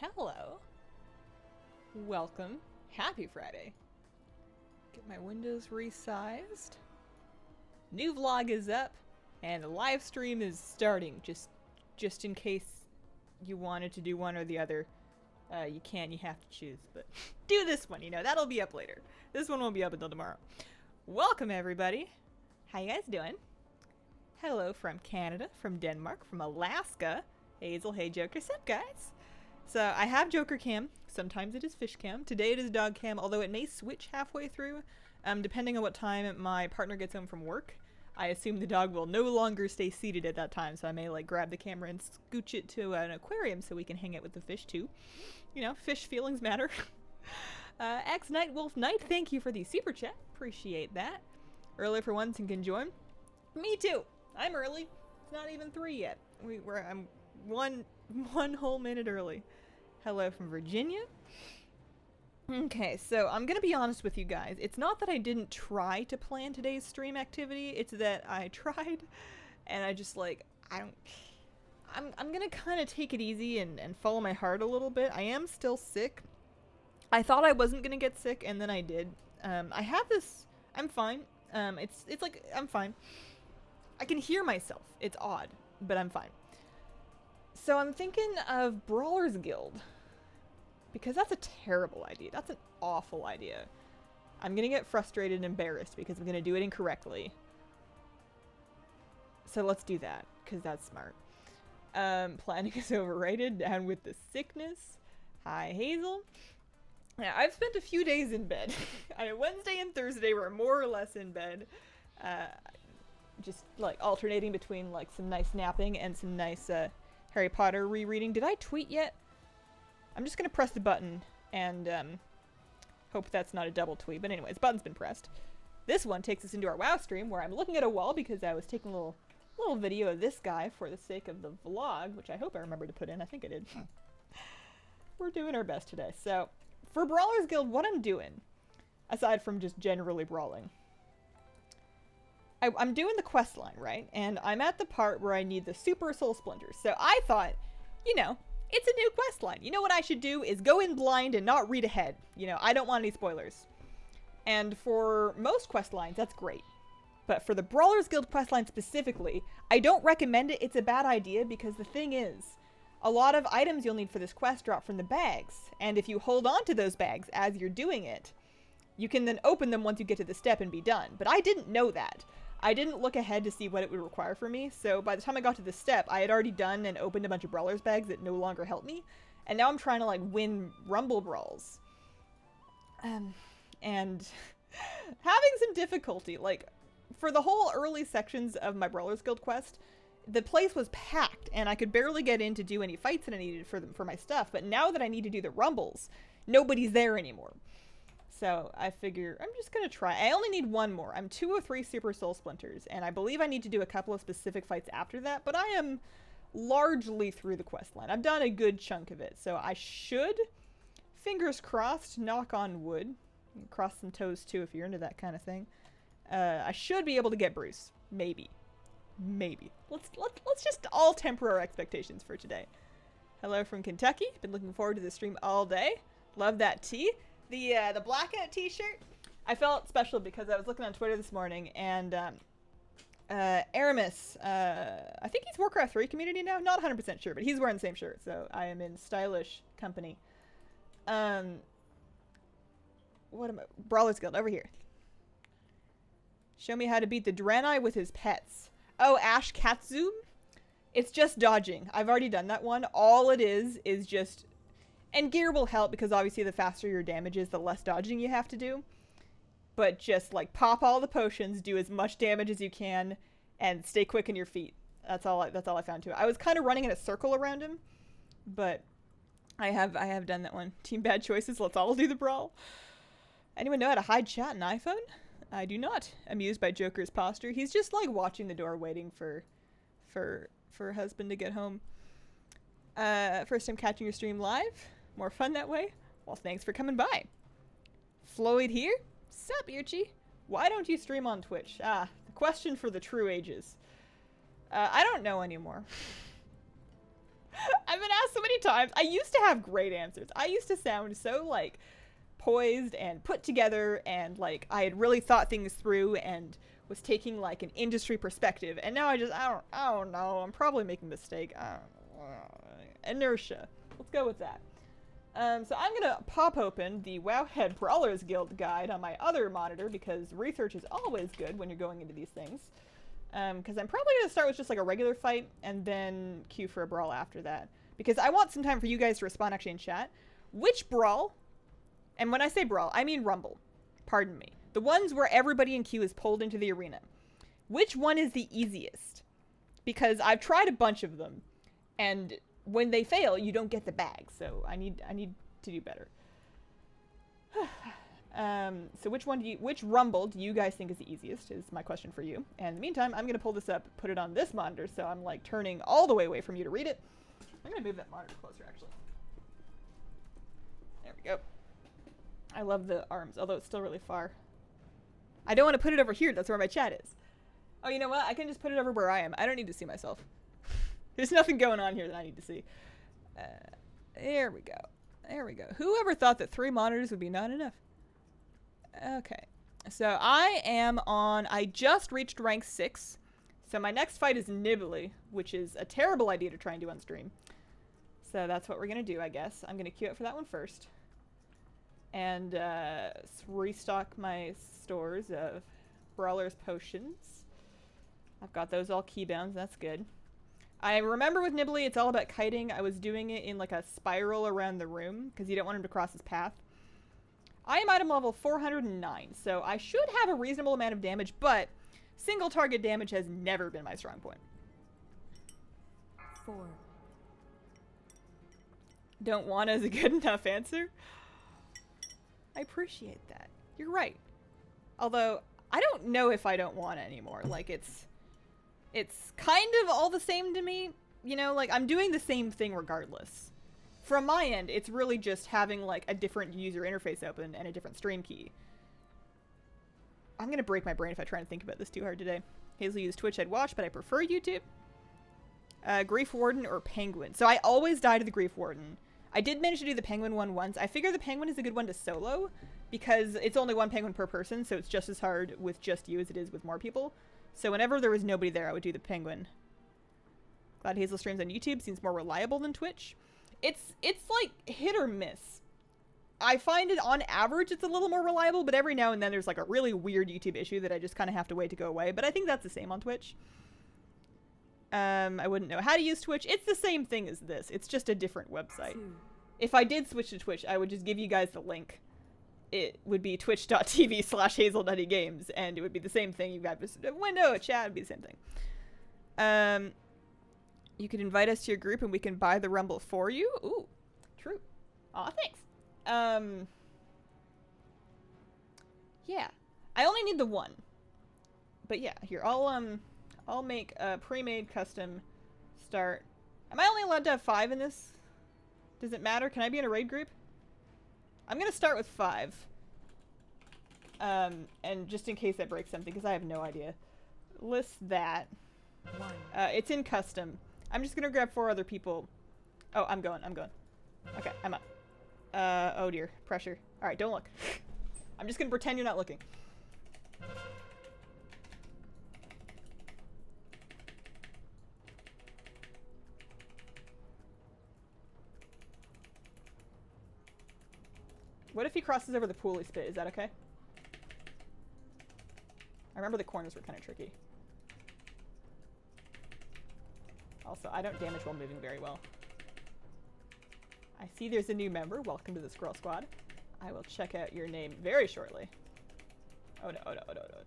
Hello. Welcome. Happy Friday. Get my windows resized. New vlog is up, and the live stream is starting. Just in case you wanted to do one or the other. You have to choose, but do this one, that'll be up later. This one won't be up until tomorrow. Welcome, everybody. How you guys doing? Hello from Canada, from Denmark, from Alaska. Hazel, hey Joker, sup guys? So I have Joker cam. Sometimes it is fish cam. Today it is dog cam, although it may switch halfway through, depending on what time my partner gets home from work. I assume the dog will no longer stay seated at that time, so I may grab the camera and scooch it to an aquarium so we can hang out with the fish too. Fish feelings matter. X Night Wolf Knight, thank you for the super chat. Appreciate that. Early for once and can join. Me too. I'm early. It's not even 3 yet. I'm one whole minute early. Hello from Virginia. Okay, so I'm gonna be honest with you guys. It's not that I didn't try to plan today's stream activity. It's that I tried, and I just I'm gonna kind of take it easy and follow my heart a little bit. I am still sick. I thought I wasn't gonna get sick, and then I did. I have this. I'm fine. It's like I'm fine. I can hear myself. It's odd, but I'm fine. So I'm thinking of Brawler's Guild. Because that's a terrible idea. That's an awful idea. I'm gonna get frustrated and embarrassed because I'm gonna do it incorrectly. So let's do that, because that's smart. Planning is overrated. Down with the sickness. Hi, Hazel. Now, I've spent a few days in bed. Wednesday and Thursday were more or less in bed. Just alternating between some nice napping and some nice Harry Potter rereading. Did I tweet yet? I'm just gonna press the button and hope that's not a double tweet. But anyways, button's been pressed. This one takes us into our WoW stream where I'm looking at a wall because I was taking a little video of this guy for the sake of the vlog, which I hope I remember to put in. I think I did. We're doing our best today. So for Brawler's Guild, what I'm doing, aside from just generally brawling, I'm doing the quest line, right? And I'm at the part where I need the super soul splinters. So I thought, it's a new quest line. What I should do is go in blind and not read ahead. I don't want any spoilers. And for most quest lines, that's great. But for the Brawler's Guild quest line specifically, I don't recommend it. It's a bad idea because the thing is, a lot of items you'll need for this quest drop from the bags. And if you hold on to those bags as you're doing it, you can then open them once you get to the step and be done. But I didn't know that. I didn't look ahead to see what it would require for me, so by the time I got to this step, I had already done and opened a bunch of Brawler's bags that no longer help me, and now I'm trying to, win Rumble Brawls. And having some difficulty, for the whole early sections of my Brawler's Guild quest, the place was packed, and I could barely get in to do any fights that I needed for my stuff, but now that I need to do the Rumbles, nobody's there anymore. So I figure I'm just going to try. I only need one more. I'm 2 or 3 super soul splinters, and I believe I need to do a couple of specific fights after that, but I am largely through the quest line. I've done a good chunk of it, so I should, fingers crossed, knock on wood, cross some toes too if you're into that kind of thing. I should be able to get Bruce. Maybe. Let's just all temper our expectations for today. Hello from Kentucky. Been looking forward to this stream all day. Love that tea. The blackout t-shirt, I felt special because I was looking on Twitter this morning and Aramis, I think he's Warcraft 3 community now, not 100% sure, but he's wearing the same shirt, so I am in stylish company. Brawler's Guild, over here. Show me how to beat the Draenei with his pets. Oh, Ash Katsu? It's just dodging. I've already done that one. All it is just... And gear will help because obviously the faster your damage is, the less dodging you have to do. But just pop all the potions, do as much damage as you can, and stay quick in your feet. That's all I found to it. I was kind of running in a circle around him, but I have done that one. Team bad choices. Let's all do the brawl. Anyone know how to hide chat on iPhone? I do not. Amused by Joker's posture. He's just watching the door, waiting for husband to get home. First time catching your stream live. More fun that way? Well, thanks for coming by. Floyd here? Sup, Irchi? Why don't you stream on Twitch? The question for the true ages. I don't know anymore. I've been asked so many Sometimes I used to have great answers. I used to sound so like poised and put together, and like I had really thought things through and was taking like an industry perspective. And now I don't know. I'm probably making a mistake. I don't know. Inertia. Let's go with that. So I'm gonna pop open the Wowhead Brawlers Guild guide on my other monitor, because research is always good when you're going into these things. Because I'm probably gonna start with just like a regular fight and then queue for a brawl after that. Because I want some time for you guys to respond actually in chat. Which brawl, and when I say brawl, I mean rumble. Pardon me. The ones where everybody in queue is pulled into the arena. Which one is the easiest? Because I've tried a bunch of them, and when they fail, you don't get the bag. So I need to do better. So which rumble do you guys think is the easiest is my question for you. And in the meantime, I'm gonna pull this up, put it on this monitor, so I'm like turning all the way away from you to read it. I'm gonna move that monitor closer actually. There we go. I love the arms, although it's still really far. I don't want to put it over here, that's where my chat is. Oh, you know what? I can just put it over where I am. I don't need to see myself. There's nothing going on here that I need to see. There we go. There we go. Whoever thought that 3 monitors would be not enough? Okay. So I just reached rank 6. So my next fight is Nibbly, which is a terrible idea to try and do on stream. So that's what we're going to do, I guess. I'm going to queue up for that one first. And restock my stores of Brawler's potions. I've got those all keybounds. That's good. I remember with Nibbly, it's all about kiting. I was doing it in like a spiral around the room because you don't want him to cross his path. I am item level 409, so I should have a reasonable amount of damage, but single target damage has never been my strong point. 4. Don't want is a good enough answer. I appreciate that. You're right. Although, I don't know if I don't want anymore. Like, it's kind of all the same to me. You know, like, I'm doing the same thing regardless. From my end, it's really just having, like, a different user interface open and a different stream key. I'm gonna break my brain if I try and think about this too hard today. Hazel used Twitch, I'd watch, but I prefer YouTube. Grief Warden or Penguin. So I always die to the Grief Warden. I did manage to do the Penguin one once. I figure the Penguin is a good one to solo, because it's only 1 Penguin per person, so it's just as hard with just you as it is with more people. So whenever there was nobody there, I would do the Penguin. Glad Hazel streams on YouTube. Seems more reliable than Twitch. It's like hit or miss. I find it on average it's a little more reliable, but every now and then there's like a really weird YouTube issue that I just kind of have to wait to go away. But I think that's the same on Twitch. I wouldn't know how to use Twitch. It's the same thing as this. It's just a different website. 2. If I did switch to Twitch, I would just give you guys the link. It would be twitch.tv/hazel.games, and it would be the same thing. You've got this window, a chat, it would be the same thing. You could invite us to your group and we can buy the Rumble for you. Ooh, true. Aw, thanks. Yeah. I only need the 1. But yeah, here, I'll make a pre-made custom start. Am I only allowed to have 5 in this? Does it matter? Can I be in a raid group? I'm gonna start with 5. And just in case I break something, because I have no idea. List that. 1. It's in custom. I'm just gonna grab 4 other people. Oh, I'm going. Okay, I'm up. Oh dear. Pressure. Alright, don't look. I'm just gonna pretend you're not looking. What if he crosses over the pool he spit? Is that okay? I remember the corners were kind of tricky. Also, I don't damage while moving very well. I see there's a new member. Welcome to the Squirrel Squad. I will check out your name very shortly. Oh no, oh no, oh no, oh no.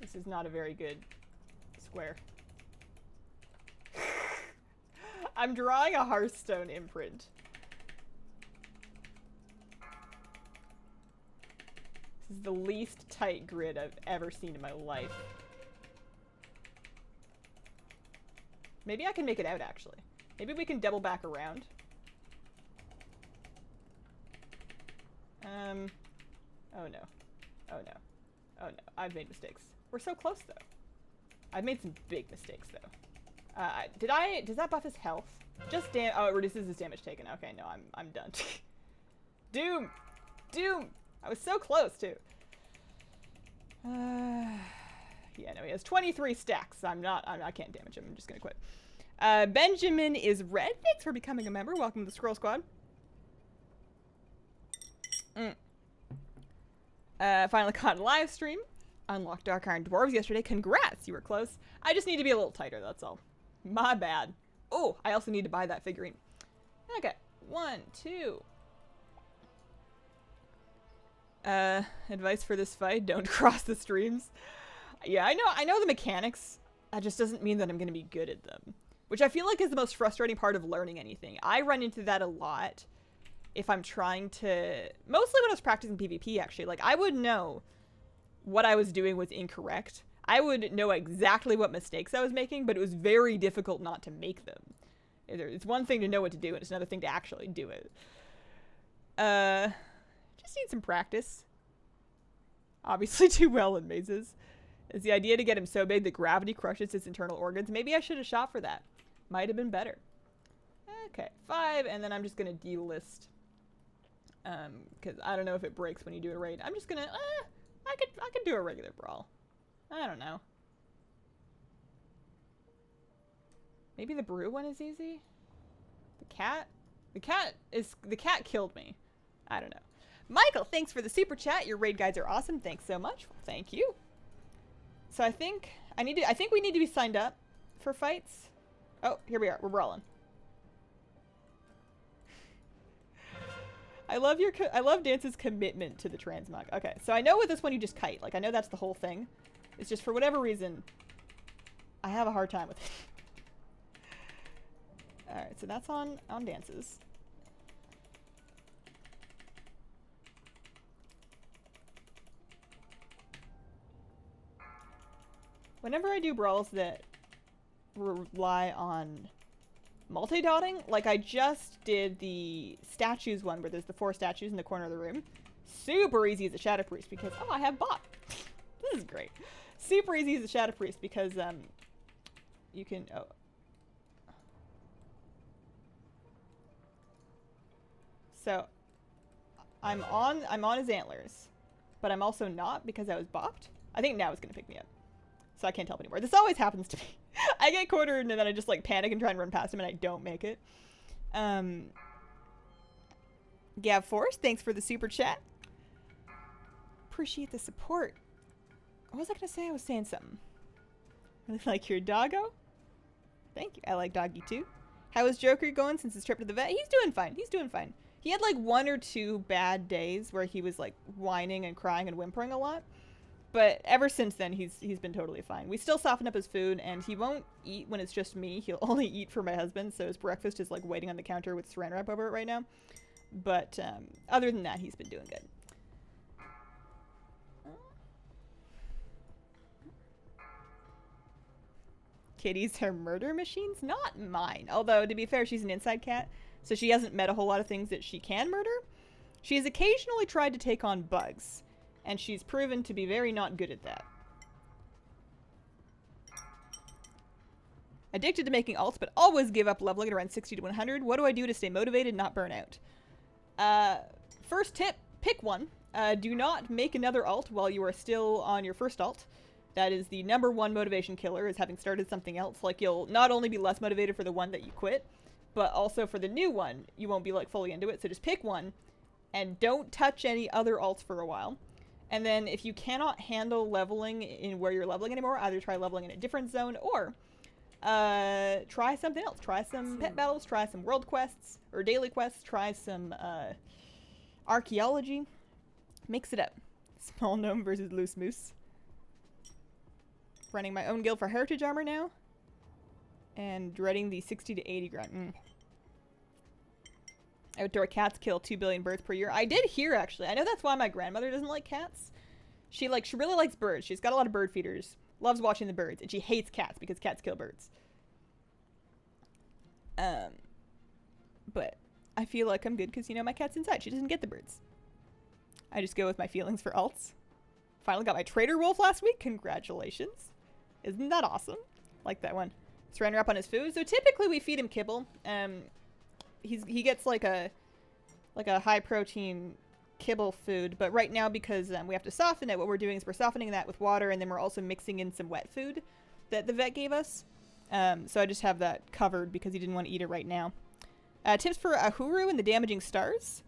This is not a very good square. I'm drawing a Hearthstone imprint. This is the least tight grid I've ever seen in my life. Maybe I can make it out, actually. Maybe we can double back around. Oh no. Oh no. Oh no. I've made mistakes. We're so close though. I've made some big mistakes though. Does that buff his health? Just oh, it reduces his damage taken. Okay, no, I'm done. Doom! Doom! I was so close too. Yeah, no, he has 23 stacks. I can't damage him. I'm just gonna quit. Benjamin is red. Thanks for becoming a member. Welcome to the Scroll Squad. Finally caught a live stream. Unlocked Dark Iron Dwarves yesterday. Congrats, you were close. I just need to be a little tighter, that's all. My bad. Oh, I also need to buy that figurine. Okay, 1, 2. Advice for this fight, don't cross the streams. Yeah, I know the mechanics. That just doesn't mean that I'm gonna be good at them. Which I feel like is the most frustrating part of learning anything. I run into that a lot if I'm trying to... Mostly when I was practicing PvP, actually. Like, I would know what I was doing was incorrect. I would know exactly what mistakes I was making, but it was very difficult not to make them. It's one thing to know what to do, and it's another thing to actually do it. Just need some practice. Obviously do well in mazes. Is the idea to get him so big that gravity crushes his internal organs? Maybe I should have shot for that. Might have been better. Okay, 5, and then I'm just gonna delist. Because I don't know if it breaks when you do a raid. I'm just gonna, I could do a regular brawl. I don't know. Maybe the brew one is easy? The cat killed me. I don't know. Michael, thanks for the super chat. Your raid guides are awesome. Thanks so much. Thank you. So I think we need to be signed up for fights. Oh, here we are. We're brawling. I love Dance's commitment to the transmog. Okay, so I know with this one you just kite. Like, I know that's the whole thing. It's just for whatever reason, I have a hard time with it. Alright, so that's on Dance's. Whenever I do brawls that rely on multi-dotting, like I just did the statues one where there's the 4 statues in the corner of the room. Super easy as a Shadow Priest because, oh, I have bot. This is great. Super easy as a Shadow Priest because, you can, oh. So, I'm on his antlers, but I'm also not because I was bopped. I think now it's gonna pick me up. So I can't help anymore. This always happens to me. I get cornered and then I just like panic and try and run past him and I don't make it. Gav Force, thanks for the super chat. Appreciate the support. What was I gonna say? I was saying something. Really like your doggo? Thank you. I like doggy too. How is Joker going since his trip to the vet? He's doing fine. He's doing fine. He had like 1 or 2 bad days where he was like whining and crying and whimpering a lot. But ever since then, he's been totally fine. We still soften up his food, and he won't eat when it's just me. He'll only eat for my husband, so his breakfast is like waiting on the counter with saran wrap over it right now. But other than that, he's been doing good. Kitties are murder machines? Not mine. Although, to be fair, she's an inside cat, so she hasn't met a whole lot of things that she can murder. She has occasionally tried to take on bugs. And she's proven to be very not good at that. Addicted to making alts, but always give up leveling at around 60 to 100. What do I do to stay motivated and not burn out? First tip, pick one. Do not make another alt while you are still on your first alt. That is the #1 motivation killer, is having started something else. Like, you'll not only be less motivated for the one that you quit, but also for the new one, you won't be like fully into it. So just pick one and don't touch any other alts for a while. And then if you cannot handle leveling in where you're leveling anymore, either try leveling in a different zone or try something else. Try some pet battles, try some world quests or daily quests, try some archaeology. Mix it up. Small gnome versus loose moose. Running my own guild for heritage armor now. And dreading the 60 to 80 grind. Outdoor cats kill 2 billion birds per year. I did hear, actually. I know that's why my grandmother doesn't like cats. She really likes birds. She's got a lot of bird feeders. Loves watching the birds. And she hates cats because cats kill birds. But I feel like I'm good because, you know, my cat's inside. She doesn't get the birds. I just go with my feelings for alts. Finally got my trader wolf last week. Congratulations. Isn't that awesome? Like that one. Surrender up on his food. So typically we feed him kibble. He gets like a high protein kibble food, but right now because we have to soften it, what we're doing is we're softening that with water, and then we're also mixing in some wet food that the vet gave us. So I just have that covered because he didn't want to eat it right now. Tips for Ahuru and the damaging stars.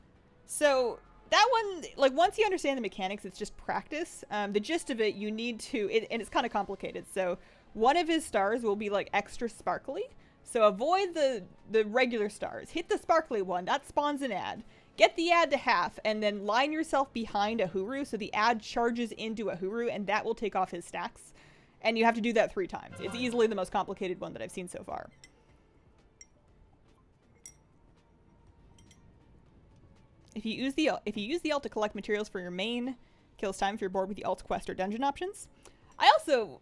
So that one, like, once you understand the mechanics, it's just practice. The gist of it, you need to, and it's kind of complicated. So one of his stars will be like extra sparkly. So avoid the regular stars. Hit the sparkly one. That spawns an ad. Get the ad to half, and then line yourself behind Ahuru so the ad charges into Ahuru, and that will take off his stacks. And you have to do that 3 times. It's easily the most complicated one that I've seen so far. If you use the alt to collect materials for your main, kills time if you're bored with the alt quest or dungeon options. I also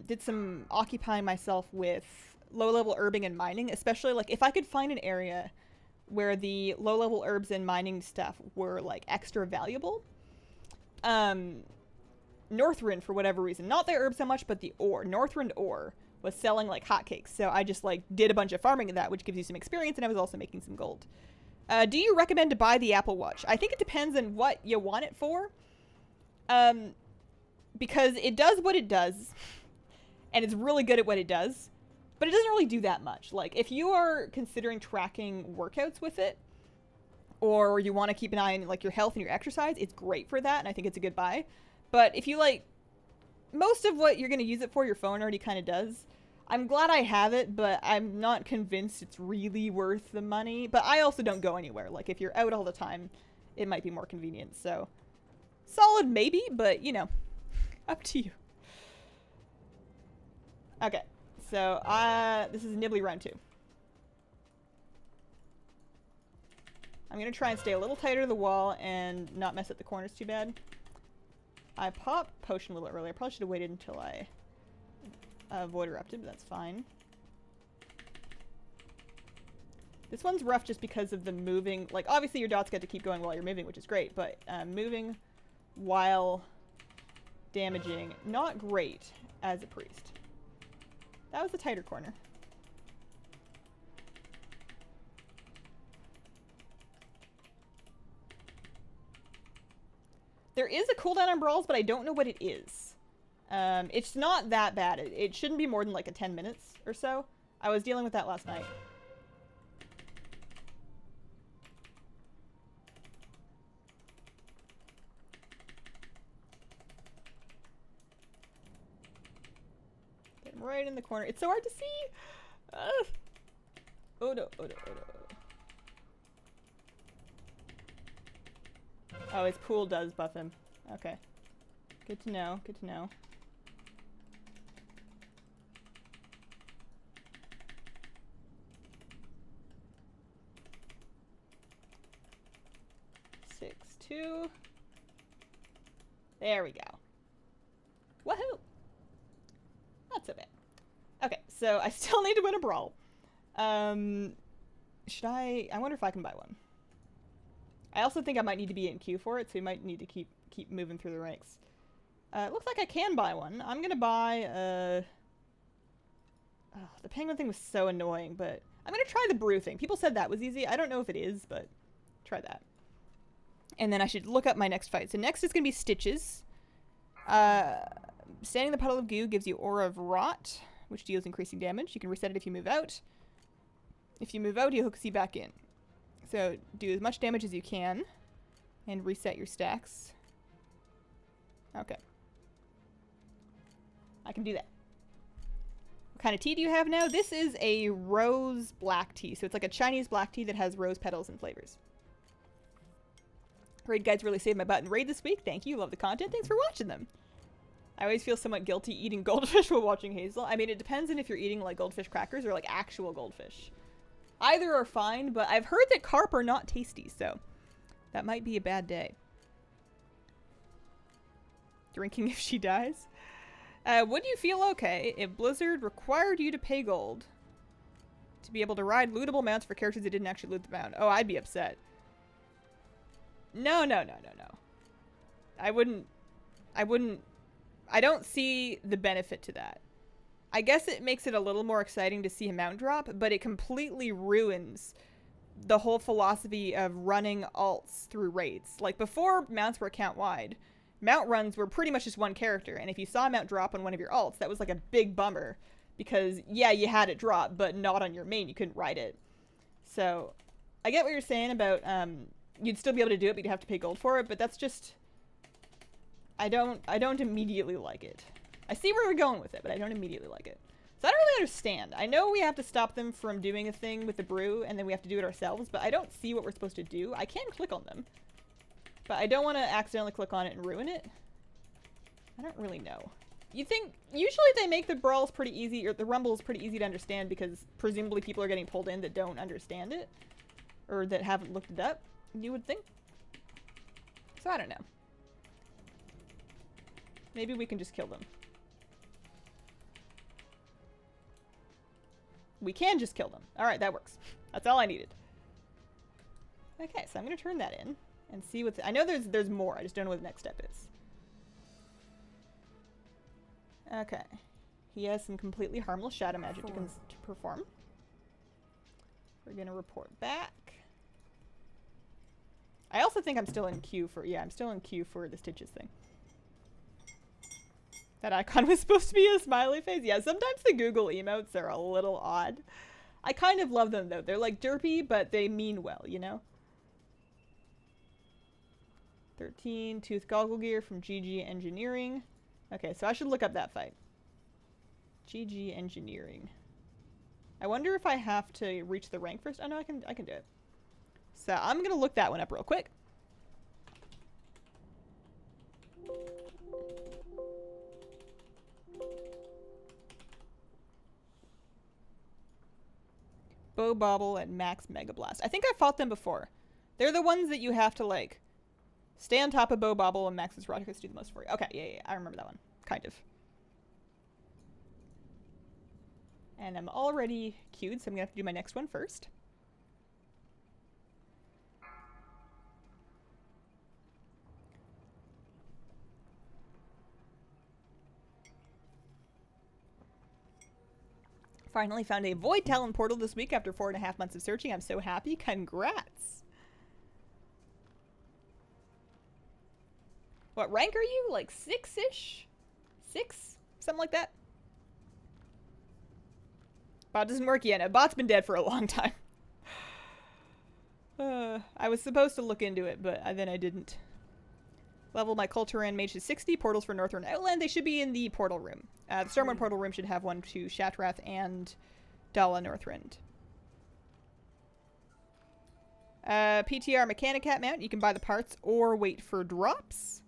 did some occupying myself with low-level herbing and mining, especially like if I could find an area where the low-level herbs and mining stuff were like extra valuable. Northrend, for whatever reason, not the herb so much, but the ore, Northrend ore was selling like hotcakes. So I just like did a bunch of farming of that, which gives you some experience, and I was also making some gold. Do you recommend to buy the Apple Watch? I think it depends on what you want it for. Because it does what it does, and it's really good at what it does, but it doesn't really do that much. Like, if you are considering tracking workouts with it, or you want to keep an eye on like your health and your exercise, it's great for that, and I think it's a good buy. But if you like, most of what you're going to use it for, your phone already kind of does. I'm glad I have it, but I'm not convinced it's really worth the money. But I also don't go anywhere. Like, if you're out all the time, it might be more convenient. So, solid maybe, but, you know, up to you. Okay, so this is Nibbly round 2. I'm going to try and stay a little tighter to the wall and not mess up the corners too bad. I popped potion a little earlier. I probably should have waited until I void erupted, but that's fine. This one's rough just because of the moving. Like, obviously your dots get to keep going while you're moving, which is great, but moving while damaging, not great as a priest. That was the tighter corner. There is a cooldown on brawls, but I don't know what it is. It's not that bad. It shouldn't be more than like a 10 minutes or so. I was dealing with that last night. Get him right in the corner. It's so hard to see. Oh no, oh no, oh no. Oh, his pool does buff him. Okay. Good to know, good to know. Six, 2. There we go. Woohoo! Not so bad. Okay, so I still need to win a brawl. Should I wonder if I can buy one. I also think I might need to be in queue for it, so we might need to keep moving through the ranks. It looks like I can buy one. I'm gonna buy, oh, the penguin thing was so annoying, but I'm gonna try the brew thing. People said that was easy. I don't know if it is, but try that. And then I should look up my next fight. So next is gonna be Stitches. Standing in the puddle of goo gives you Aura of Rot, which deals increasing damage. You can reset it if you move out. If you move out, he hooks you back in. So do as much damage as you can and reset your stacks. Okay. I can do that. What kind of tea do you have now? This is a rose black tea. So it's like a Chinese black tea that has rose petals and flavors. Raid guides really saved my butt in raid this week. Thank you. Love the content. Thanks for watching them. I always feel somewhat guilty eating goldfish while watching Hazel. I mean, it depends on if you're eating like goldfish crackers or like actual goldfish. Either are fine, but I've heard that carp are not tasty, so that might be a bad day. Drinking if she dies. Would you feel okay if Blizzard required you to pay gold To be able to ride lootable mounts for characters that didn't actually loot the mount. Oh, I'd be upset. No. I don't see the benefit to that. I guess it makes it a little more exciting to see a mount drop, but it completely ruins the whole philosophy of running alts through raids. Like, before mounts were account-wide, mount runs were pretty much just one character, and if you saw a mount drop on one of your alts, that was like a big bummer, because, yeah, you had it drop, but not on your main. You couldn't ride it. So, I get what you're saying about, you'd still be able to do it, but you'd have to pay gold for it, but that's just... I don't immediately like it. I see where we're going with it, but I don't immediately like it. So I don't really understand. I know we have to stop them from doing a thing with the brew, and then we have to do it ourselves, but I don't see what we're supposed to do. I can click on them, but I don't want to accidentally click on it and ruin it. I don't really know. You think, usually they make the brawls pretty easy, or the rumbles pretty easy to understand, because presumably people are getting pulled in that don't understand it, or that haven't looked it up, you would think. So I don't know. Maybe we can just kill them. We can just kill them. Alright, that works. That's all I needed. Okay, so I'm going to turn that in and see what's... I know there's more. I just don't know what the next step is. Okay. He has some completely harmless shadow magic to perform. We're going to report back. I also think I'm still in queue for... Yeah, I'm still in queue for the Stitches thing. That icon was supposed to be a smiley face. Yeah, sometimes the Google emotes are a little odd. I kind of love them, though. They're like derpy, but they mean well, you know? 13, Tooth Goggle Gear from GG Engineering. Okay, so I should look up that fight. GG Engineering. I wonder if I have to reach the rank first. Oh, no, I can do it. So I'm going to look that one up real quick. Bow Bobble and Max Mega Blast. I think I fought them before. They're the ones that you have to, like, stay on top of Bow Bobble and Max's Rockets do the most for you. Okay, yeah, I remember that one. Kind of. And I'm already queued, so I'm gonna have to do my next one first. Finally found a VoD talent portal this week after 4.5 months of searching. I'm so happy. Congrats. What rank are you? Like 6-ish? 6? Something like that? Bot doesn't work yet. No, bot's been dead for a long time. I was supposed to look into it, but then I didn't. Level my Culturan Mage to 60. Portals for Northrend Outland. They should be in the portal room. The Stormwind portal room should have one to Shatrath and Dala Northrend. PTR Mechanicat mount. You can buy the parts or wait for drops.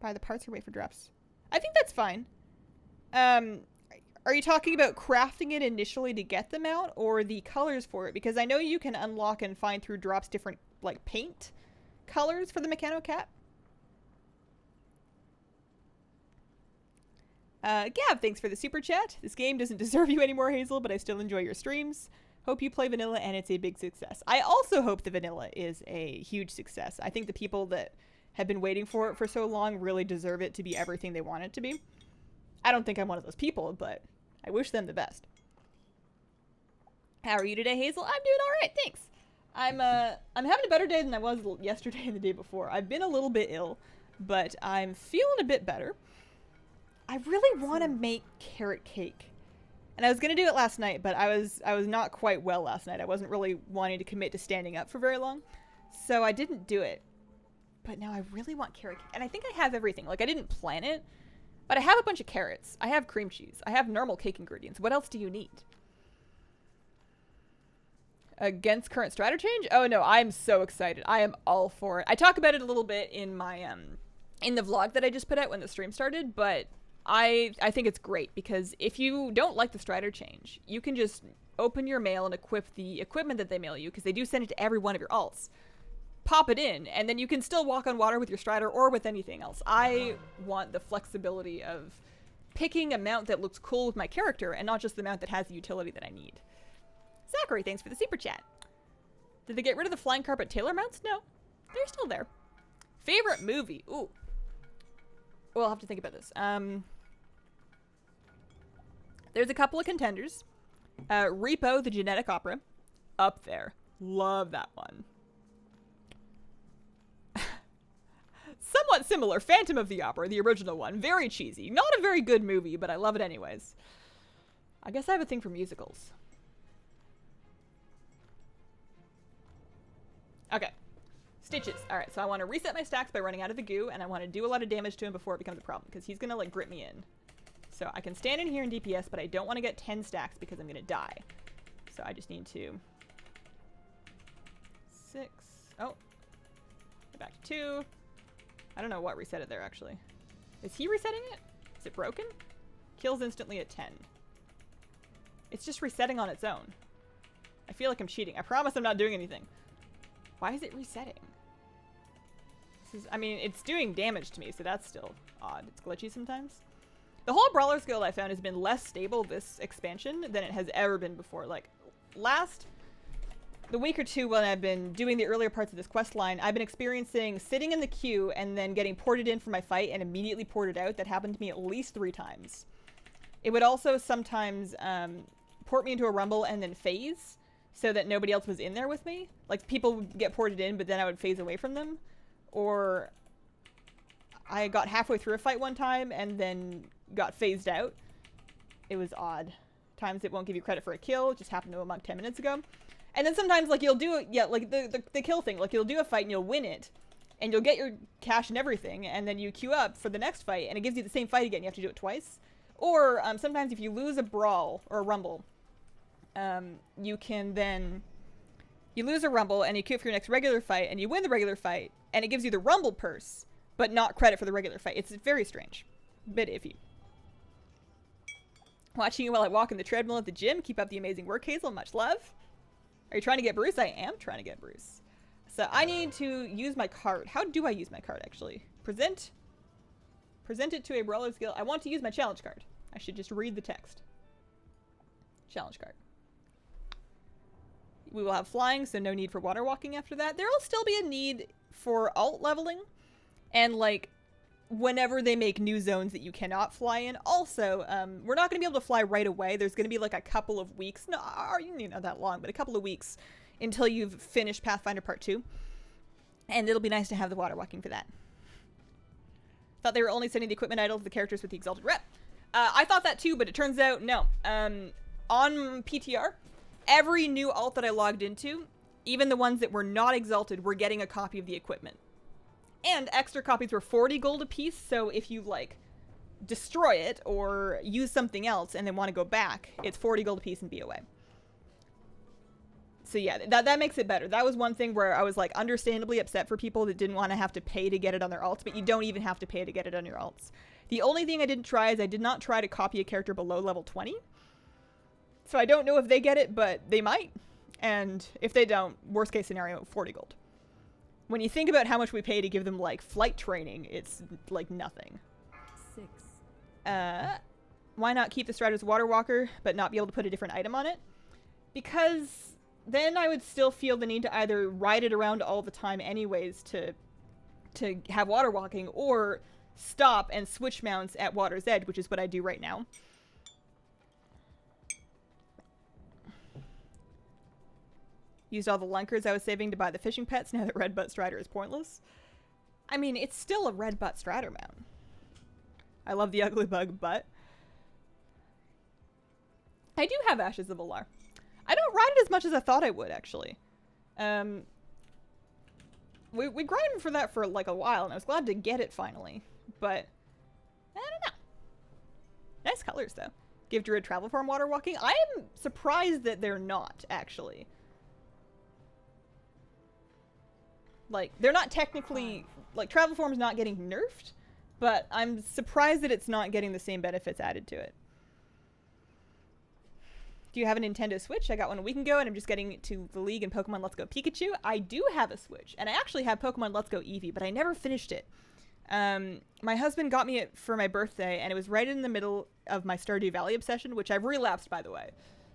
Buy the parts or wait for drops. I think that's fine. Are you talking about crafting it initially to get the mount or the colors for it? Because I know you can unlock and find through drops different, like, paint colors for the Mechanocat. Gab, thanks for the super chat. This game doesn't deserve you anymore, Hazel, but I still enjoy your streams. Hope you play vanilla and it's a big success. I also hope the vanilla is a huge success. I think the people that have been waiting for it for so long really deserve it to be everything they want it to be. I don't think I'm one of those people, but I wish them the best. How are you today, Hazel? I'm doing all right, thanks. I'm having a better day than I was yesterday and the day before. I've been a little bit ill, but I'm feeling a bit better. I really want to make carrot cake. And I was going to do it last night, but I was not quite well last night. I wasn't really wanting to commit to standing up for very long. So I didn't do it. But now I really want carrot cake. And I think I have everything. Like, I didn't plan it, but I have a bunch of carrots. I have cream cheese. I have normal cake ingredients. What else do you need? Against current strategy change? Oh no, I'm so excited. I am all for it. I talk about it a little bit in my in the vlog that I just put out when the stream started, but I think it's great because if you don't like the strider change, you can just open your mail and equip the equipment that they mail you, because they do send it to every one of your alts. Pop it in, and then you can still walk on water with your strider or with anything else. I want the flexibility of picking a mount that looks cool with my character and not just the mount that has the utility that I need. Zachary, thanks for the super chat. Did they get rid of the flying carpet tailor mounts? No, they're still there. Favorite movie? Ooh. Well, I'll have to think about this. There's a couple of contenders. Repo, the Genetic Opera. Up there. Love that one. Somewhat similar. Phantom of the Opera, the original one. Very cheesy. Not a very good movie, but I love it anyways. I guess I have a thing for musicals. Okay. Stitches. Alright, so I want to reset my stacks by running out of the goo, and I want to do a lot of damage to him before it becomes a problem, because he's going to, like, grip me in. So I can stand in here in DPS, but I don't want to get 10 stacks because I'm going to die. So I just need to... 6. Oh. Go back to 2. I don't know what reset it there, actually. Is he resetting it? Is it broken? Kills instantly at 10. It's just resetting on its own. I feel like I'm cheating. I promise I'm not doing anything. Why is it resetting? This is, I mean, it's doing damage to me, so that's still odd. It's glitchy sometimes. The whole Brawler skill I found has been less stable this expansion than it has ever been before. Like, the week or two when I've been doing the earlier parts of this quest line, I've been experiencing sitting in the queue and then getting ported in for my fight and immediately ported out. That happened to me at least 3 times. It would also sometimes port me into a rumble and then phase so that nobody else was in there with me. Like, people would get ported in, but then I would phase away from them. Or I got halfway through a fight one time and then got phased out. It was odd. Times it won't give you credit for a kill. It just happened to a monk 10 minutes ago. And then sometimes, like, you'll do it, yeah, like, the kill thing. Like, you'll do a fight and you'll win it. And you'll get your cash and everything. And then you queue up for the next fight. And it gives you the same fight again. You have to do it twice. Or, sometimes if you lose a brawl or a rumble, you can then... You lose a rumble and you queue for your next regular fight. And you win the regular fight. And it gives you the rumble purse. But not credit for the regular fight. It's very strange. Bit iffy. Watching you while I walk in the treadmill at the gym. Keep up the amazing work, Hazel. Much love. Are you trying to get Bruce? I am trying to get Bruce. So I need to use my card. How do I use my card, actually? Present it to a Brawler skill. I want to use my challenge card. I should just read the text. Challenge card. We will have flying, so no need for water walking after that. There will still be a need for alt leveling. And, like, whenever they make new zones that you cannot fly in. Also, we're not going to be able to fly right away. There's going to be like a couple of weeks, not that long, but a couple of weeks until you've finished Pathfinder Part 2. And it'll be nice to have the water walking for that. Thought they were only sending the equipment idols to the characters with the exalted rep. I thought that too, but it turns out no. On PTR, every new alt that I logged into, even the ones that were not exalted, were getting a copy of the equipment. And extra copies were 40 gold a piece, so if you, like, destroy it or use something else and then want to go back, it's 40 gold a piece and BOA. So yeah, that makes it better. That was one thing where I was, like, understandably upset for people that didn't want to have to pay to get it on their alts, but you don't even have to pay to get it on your alts. The only thing I didn't try is I did not try to copy a character below level 20. So I don't know if they get it, but they might. And if they don't, worst case scenario, 40 gold. When you think about how much we pay to give them, like, flight training, it's, like, nothing. 6. Why not keep the Strider's Water Walker, but not be able to put a different item on it? Because then I would still feel the need to either ride it around all the time anyways to have water walking, or stop and switch mounts at Water's Edge, which is what I do right now. Used all the lunkers I was saving to buy the fishing pets now that Red Butt Strider is pointless. I mean, it's still a Red Butt Strider mount. I love the ugly bug butt. I do have Ashes of Alar. I don't ride it as much as I thought I would, actually. We grinded for that for, like, a while, and I was glad to get it finally. But, I don't know. Nice colors, though. Give Druid travel form water walking. I am surprised that they're not, actually. Like, they're not technically, like, travel form's not getting nerfed, but I'm surprised that it's not getting the same benefits added to it. Do you have a Nintendo Switch? I got one a week ago, and I'm just getting it to the League and Pokemon Let's Go Pikachu. I do have a Switch, and I actually have Pokemon Let's Go Eevee, but I never finished it. My husband got me it for my birthday, and it was right in the middle of my Stardew Valley obsession, which I've relapsed, by the way.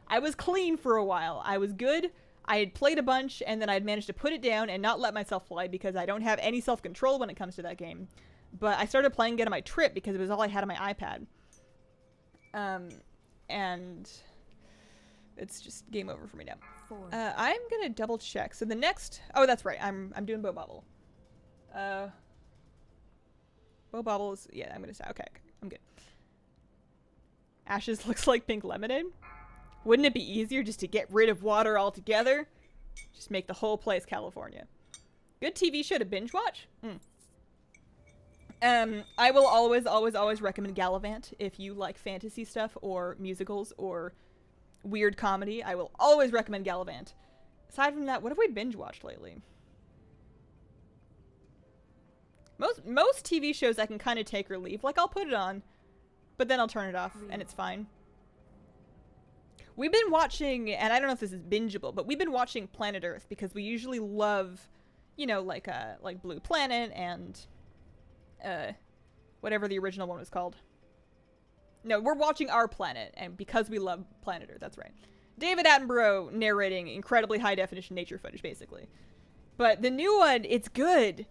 I was clean for a while. I was good. I had played a bunch, and then I'd managed to put it down and not let myself play because I don't have any self-control when it comes to that game. But I started playing again on my trip because it was all I had on my iPad. And it's just game over for me now. I'm gonna double check. So the next, oh, that's right. I'm doing Bow Bobble. Bow Bobbles, yeah, I'm gonna say, okay, I'm good. Ashes looks like pink lemonade. Wouldn't it be easier just to get rid of water altogether? Just make the whole place California. Good TV show to binge watch? I will always recommend Gallivant if you like fantasy stuff or musicals or weird comedy. I will always recommend Gallivant. Aside from that, what have we binge watched lately? Most TV shows I can kind of take or leave. Like, I'll put it on, but then I'll turn it off, and it's fine. We've been watching, and I don't know if this is bingeable, but we've been watching Planet Earth because we usually love, you know, like Blue Planet and whatever the original one was called. No, we're watching Our Planet, and because we love Planet Earth, that's right. David Attenborough narrating incredibly high definition nature footage, basically. But the new one, it's good.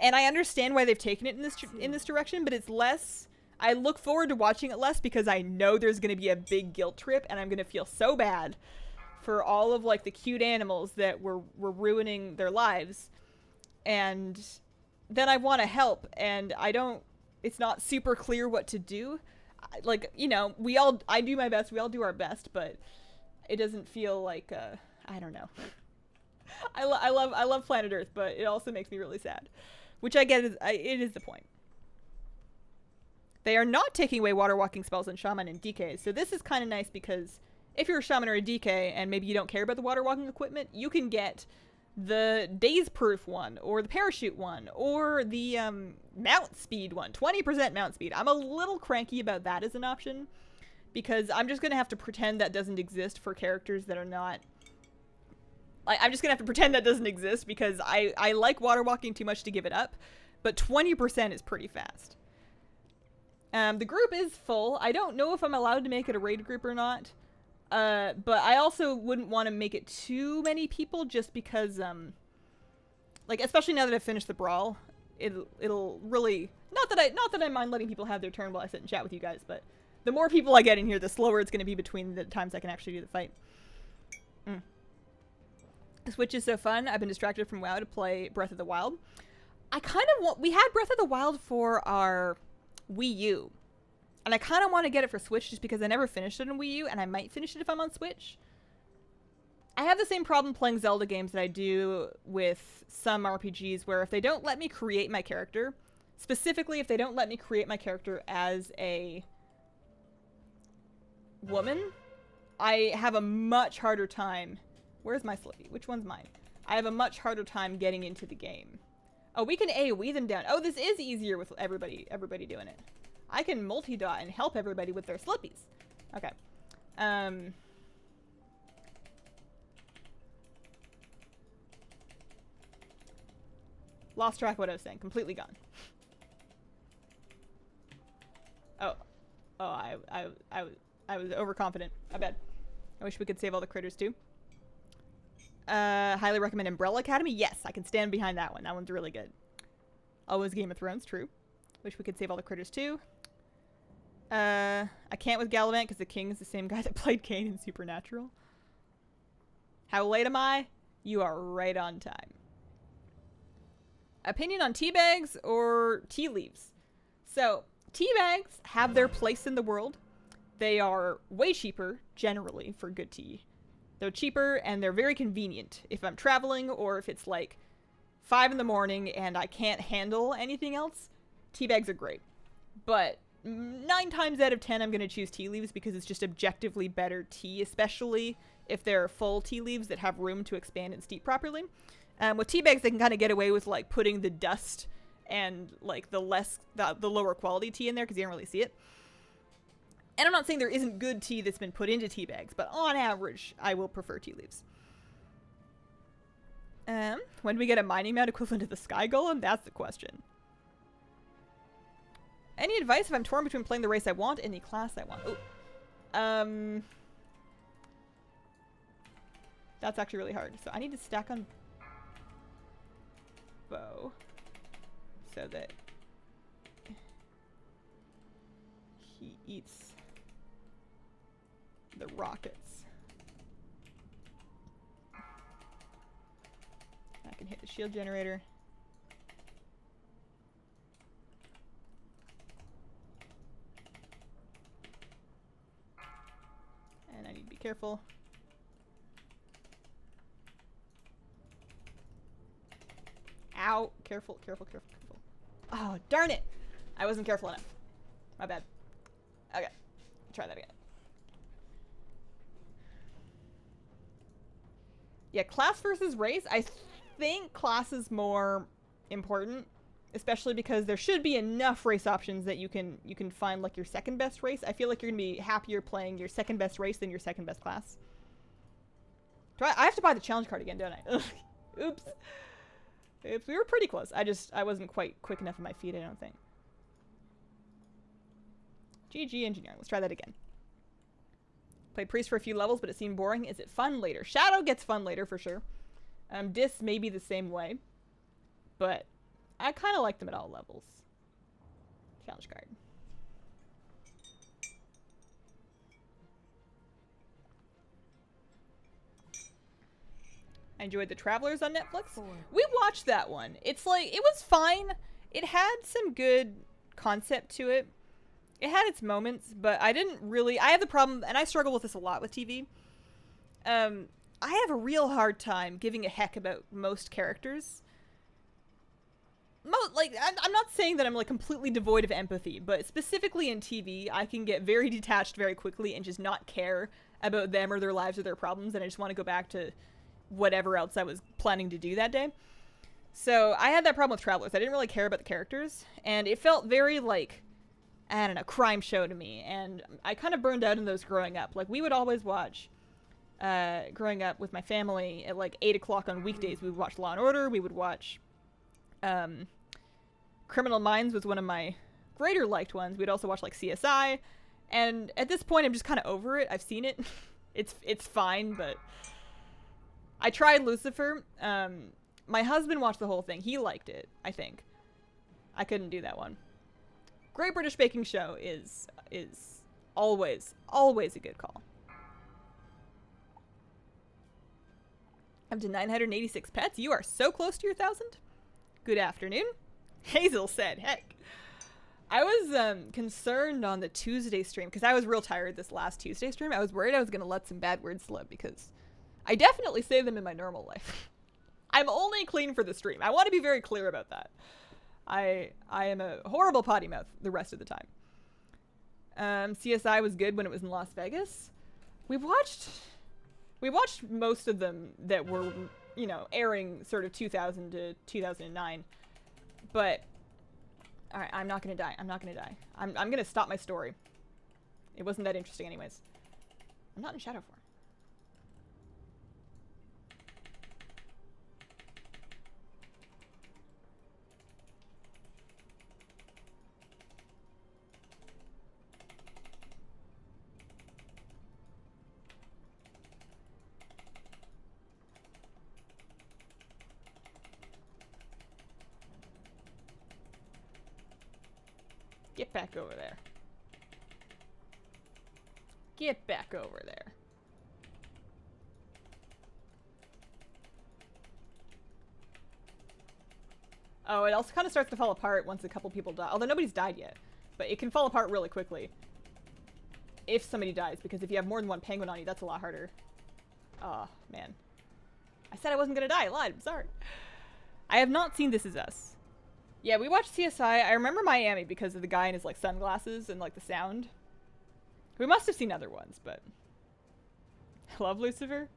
And I understand why they've taken it in this direction, but it's less. I look forward to watching it less because I know there's going to be a big guilt trip, and I'm going to feel so bad for all of like the cute animals that were ruining their lives, and then I want to help, and I don't. It's not super clear what to do. Like, you know, I do my best. We all do our best, but it doesn't feel like I don't know. I love Planet Earth, but it also makes me really sad. Which I get, it is the point. They are not taking away water walking spells on Shaman and DKs, so this is kind of nice because if you're a Shaman or a DK and maybe you don't care about the water walking equipment, you can get the Daze Proof one, or the Parachute one, or the Mount Speed one, 20% Mount Speed. I'm a little cranky about that as an option, because I'm just going to have to pretend that doesn't exist for characters that are not... I'm just gonna have to pretend that doesn't exist because I like water walking too much to give it up, but 20% is pretty fast. The group is full. I don't know if I'm allowed to make it a raid group or not, but I also wouldn't want to make it too many people just because, like, especially now that I've finished the brawl, it'll really, not that I mind letting people have their turn while I sit and chat with you guys, but the more people I get in here, the slower it's gonna be between the times I can actually do the fight. Switch is so fun. I've been distracted from WoW to play Breath of the Wild. I kind of want... We had Breath of the Wild for our Wii U. And I kind of want to get it for Switch just because I never finished it on Wii U, and I might finish it if I'm on Switch. I have the same problem playing Zelda games that I do with some RPGs, where if they don't let me create my character, specifically if they don't let me create my character as a woman, I have a much harder time... Where's my Slippy? Which one's mine? I have a much harder time getting into the game. Oh, we can AoE them down. Oh, this is easier with everybody doing it. I can multi-dot and help everybody with their Slippies. Okay. Lost track of what I was saying. Completely gone. Oh, I was overconfident. I bet. I wish we could save all the critters too. Highly recommend Umbrella Academy. Yes, I can stand behind that one. That one's really good. Always Game of Thrones. True. Wish we could save all the critters too. I can't with Gallivant because the king is the same guy that played Cain in Supernatural. How late am I? You are right on time. Opinion on tea bags or tea leaves? So, tea bags have their place in the world. They are way cheaper, generally, for good tea. They're cheaper and they're very convenient. If I'm traveling or if it's like 5 in the morning and I can't handle anything else, tea bags are great. But 9 times out of 10, I'm going to choose tea leaves because it's just objectively better tea, especially if they're full tea leaves that have room to expand and steep properly. With tea bags, they can kind of get away with like putting the dust and like the lower quality tea in there because you don't really see it. And I'm not saying there isn't good tea that's been put into tea bags, but on average, I will prefer tea leaves. When do we get a mining mount equivalent to the Sky Golem? That's the question. Any advice if I'm torn between playing the race I want and the class I want? Ooh. That's actually really hard. So I need to stack on bow so that he eats the rockets. I can hit the shield generator. And I need to be careful. Ow. Careful, careful, careful, careful. Oh, darn it. I wasn't careful enough. My bad. Okay. Try that again. Yeah, class versus race. I think class is more important, especially because there should be enough race options that you can find like your second best race. I feel like you're gonna be happier playing your second best race than your second best class. I have to buy the challenge card again, don't I? Oops. Oops, we were pretty close. I wasn't quite quick enough on my feet, I don't think. GG engineering. Let's try that again. Played priest for a few levels, but it seemed boring. Is it fun later? Shadow gets fun later for sure. Dis may be the same way, but I kind of like them at all levels. Challenge card. I enjoyed The Travelers on Netflix. We watched that one. It's like, it was fine. It had some good concept to it. It had its moments, but I didn't really... I have the problem, and I struggle with this a lot with TV. I have a real hard time giving a heck about most characters. I'm not saying that I'm like completely devoid of empathy, but specifically in TV, I can get very detached very quickly and just not care about them or their lives or their problems, and I just want to go back to whatever else I was planning to do that day. So I had that problem with Travelers. I didn't really care about the characters, and it felt very like, I don't know, crime show to me, and I kind of burned out in those growing up. Like, we would always watch, growing up with my family, at like 8 o'clock on weekdays, we would watch Law & Order, we would watch Criminal Minds was one of my greater liked ones. We'd also watch like CSI, and at this point I'm just kind of over it. I've seen it. It's fine, but I tried Lucifer. My husband watched the whole thing. He liked it, I think. I couldn't do that one. Great British Baking Show is always a good call. Up to 986 pets. You are so close to your 1,000. Good afternoon. Hazel said, heck. I was concerned on the Tuesday stream because I was real tired this last Tuesday stream. I was worried I was going to let some bad words slip because I definitely say them in my normal life. I'm only clean for the stream. I want to be very clear about that. I am a horrible potty mouth the rest of the time. CSI was good when it was in Las Vegas. We watched most of them that were, you know, airing sort of 2000 to 2009. But all right, I'm not going to die. I'm not going to die. I'm going to stop my story. It wasn't that interesting anyways. I'm not in shadow form. Get back over there. Get back over there. Oh, it also kind of starts to fall apart once a couple people die. Although nobody's died yet. But it can fall apart really quickly if somebody dies, because if you have more than one penguin on you, that's a lot harder. Oh, man. I said I wasn't gonna die. I lied. I'm sorry. I have not seen This Is Us. Yeah, we watched CSI. I remember Miami because of the guy in his like sunglasses and like the sound. We must have seen other ones, but I love Lucifer.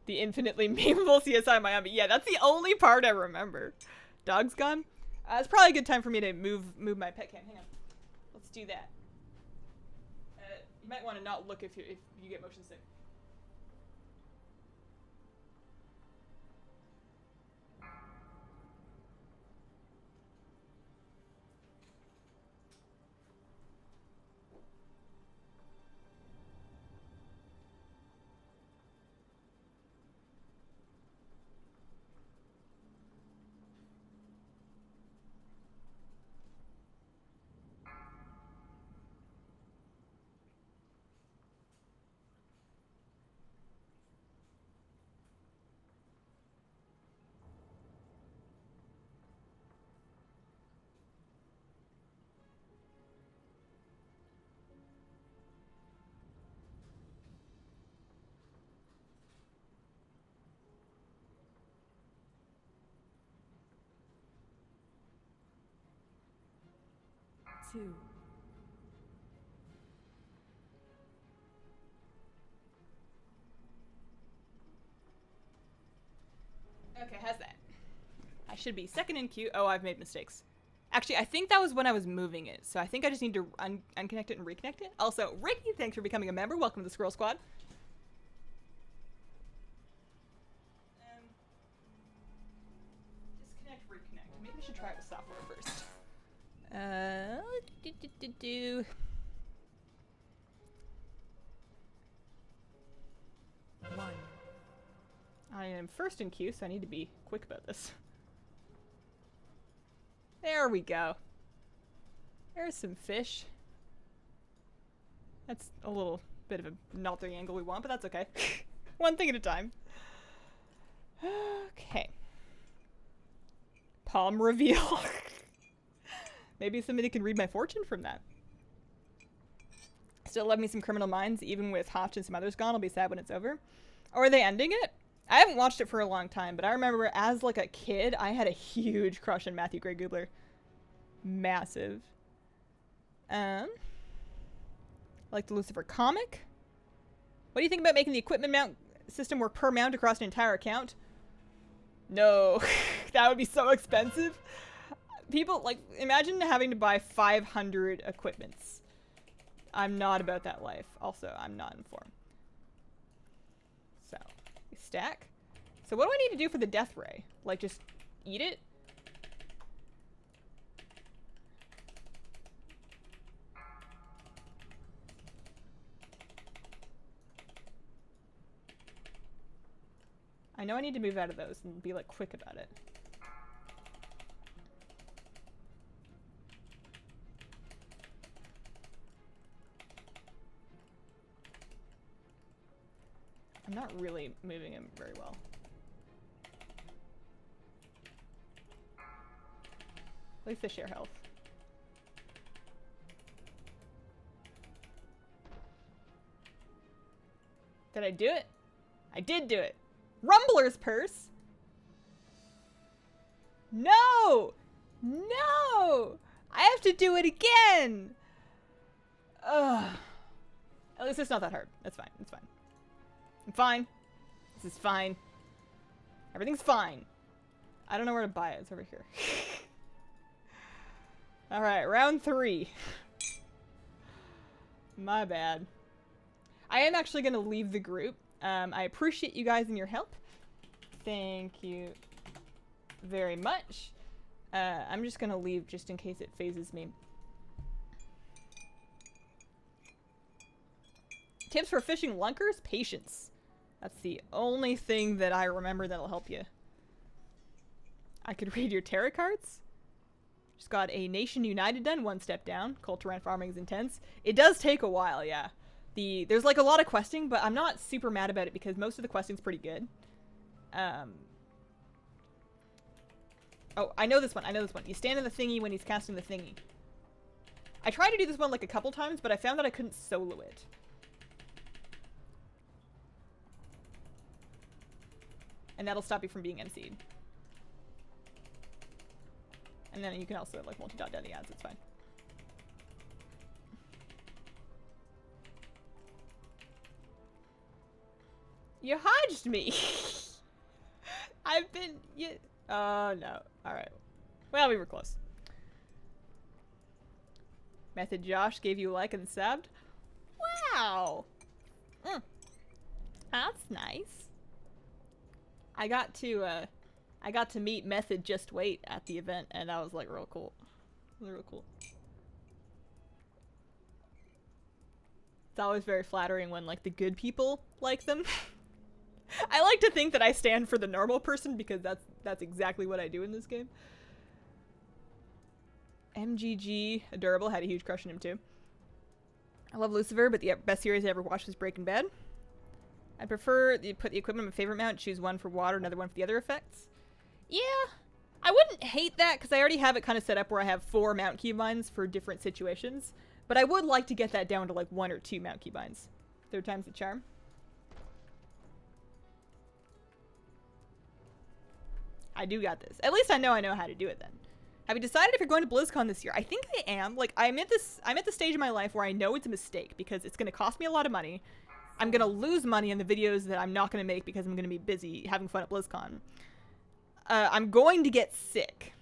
The infinitely memeable CSI Miami. Yeah, that's the only part I remember. Dog's gone. It's probably a good time for me to move my pet cam. Hang on. Let's do that. You might want to not look if you get motion sick. 2. Okay, how's that? I should be second in queue. Oh, I've made mistakes. Actually, I think that was when I was moving it, so I think I just need to unconnect it and reconnect it. Also, Ricky, thanks for becoming a member. Welcome to the Squirrel Squad. Disconnect, reconnect. Maybe I should try it with software first. One. I am first in queue, so I need to be quick about this. There we go. There's some fish. That's a little bit of a not the angle we want, but that's okay. One thing at a time. Okay. Palm reveal. Maybe somebody can read my fortune from that. Still love me some Criminal Minds, even with Hotch and some others gone. I'll be sad when it's over. Or are they ending it? I haven't watched it for a long time, but I remember as like a kid, I had a huge crush on Matthew Gray Gubler. Massive. Like the Lucifer comic. What do you think about making the equipment mount system work per mount across an entire account? No, that would be so expensive. People, like, imagine having to buy 500 equipments. I'm not about that life. Also, I'm not informed. So, stack. So what do I need to do for the death ray? Like, just eat it? I know I need to move out of those and be, like, quick about it. I'm not really moving him very well. At least the share health. Did I do it? I did do it. Rumbler's purse? No! No! I have to do it again! Ugh. At least it's not that hard. That's fine. It's fine. I'm fine. This is fine. Everything's fine. I don't know where to buy it. It's over here. Alright, round 3. My bad. I am actually going to leave the group. I appreciate you guys and your help. Thank you very much. I'm just going to leave just in case it phases me. Tips for fishing lunkers? Patience. That's the only thing that I remember that'll help you. I could read your tarot cards. Just got a Nation United done, one step down. Culture farming is intense. It does take a while, yeah. There's like a lot of questing, but I'm not super mad about it because most of the questing's pretty good. Oh, I know this one. I know this one. You stand in the thingy when he's casting the thingy. I tried to do this one like a couple times, but I found that I couldn't solo it. And that'll stop you from being MC'd. And then you can also like multi-dot down the ads, it's fine. You hodged me! I've been... Oh, no. Alright. Well, we were close. Method Josh gave you a like and subbed. Wow! That's nice. I got to meet Method Just Wait at the event, and that was like real cool. It was real cool. It's always very flattering when like the good people like them. I like to think that I stand for the normal person because that's exactly what I do in this game. MGG Adorable had a huge crush on him too. I love Lucifer, but the best series I ever watched was Breaking Bad. I prefer you put the equipment in my favorite mount, choose one for water, another one for the other effects. Yeah, I wouldn't hate that because I already have it kind of set up where I have 4 mount keybinds for different situations. But I would like to get that down to like 1 or 2 mount keybinds. 3rd time's the charm. I do got this. At least I know how to do it then. Have you decided if you're going to BlizzCon this year? I think I am. Like, I'm at the stage in my life where I know it's a mistake because it's going to cost me a lot of money. I'm going to lose money on the videos that I'm not going to make because I'm going to be busy having fun at BlizzCon. I'm going to get sick.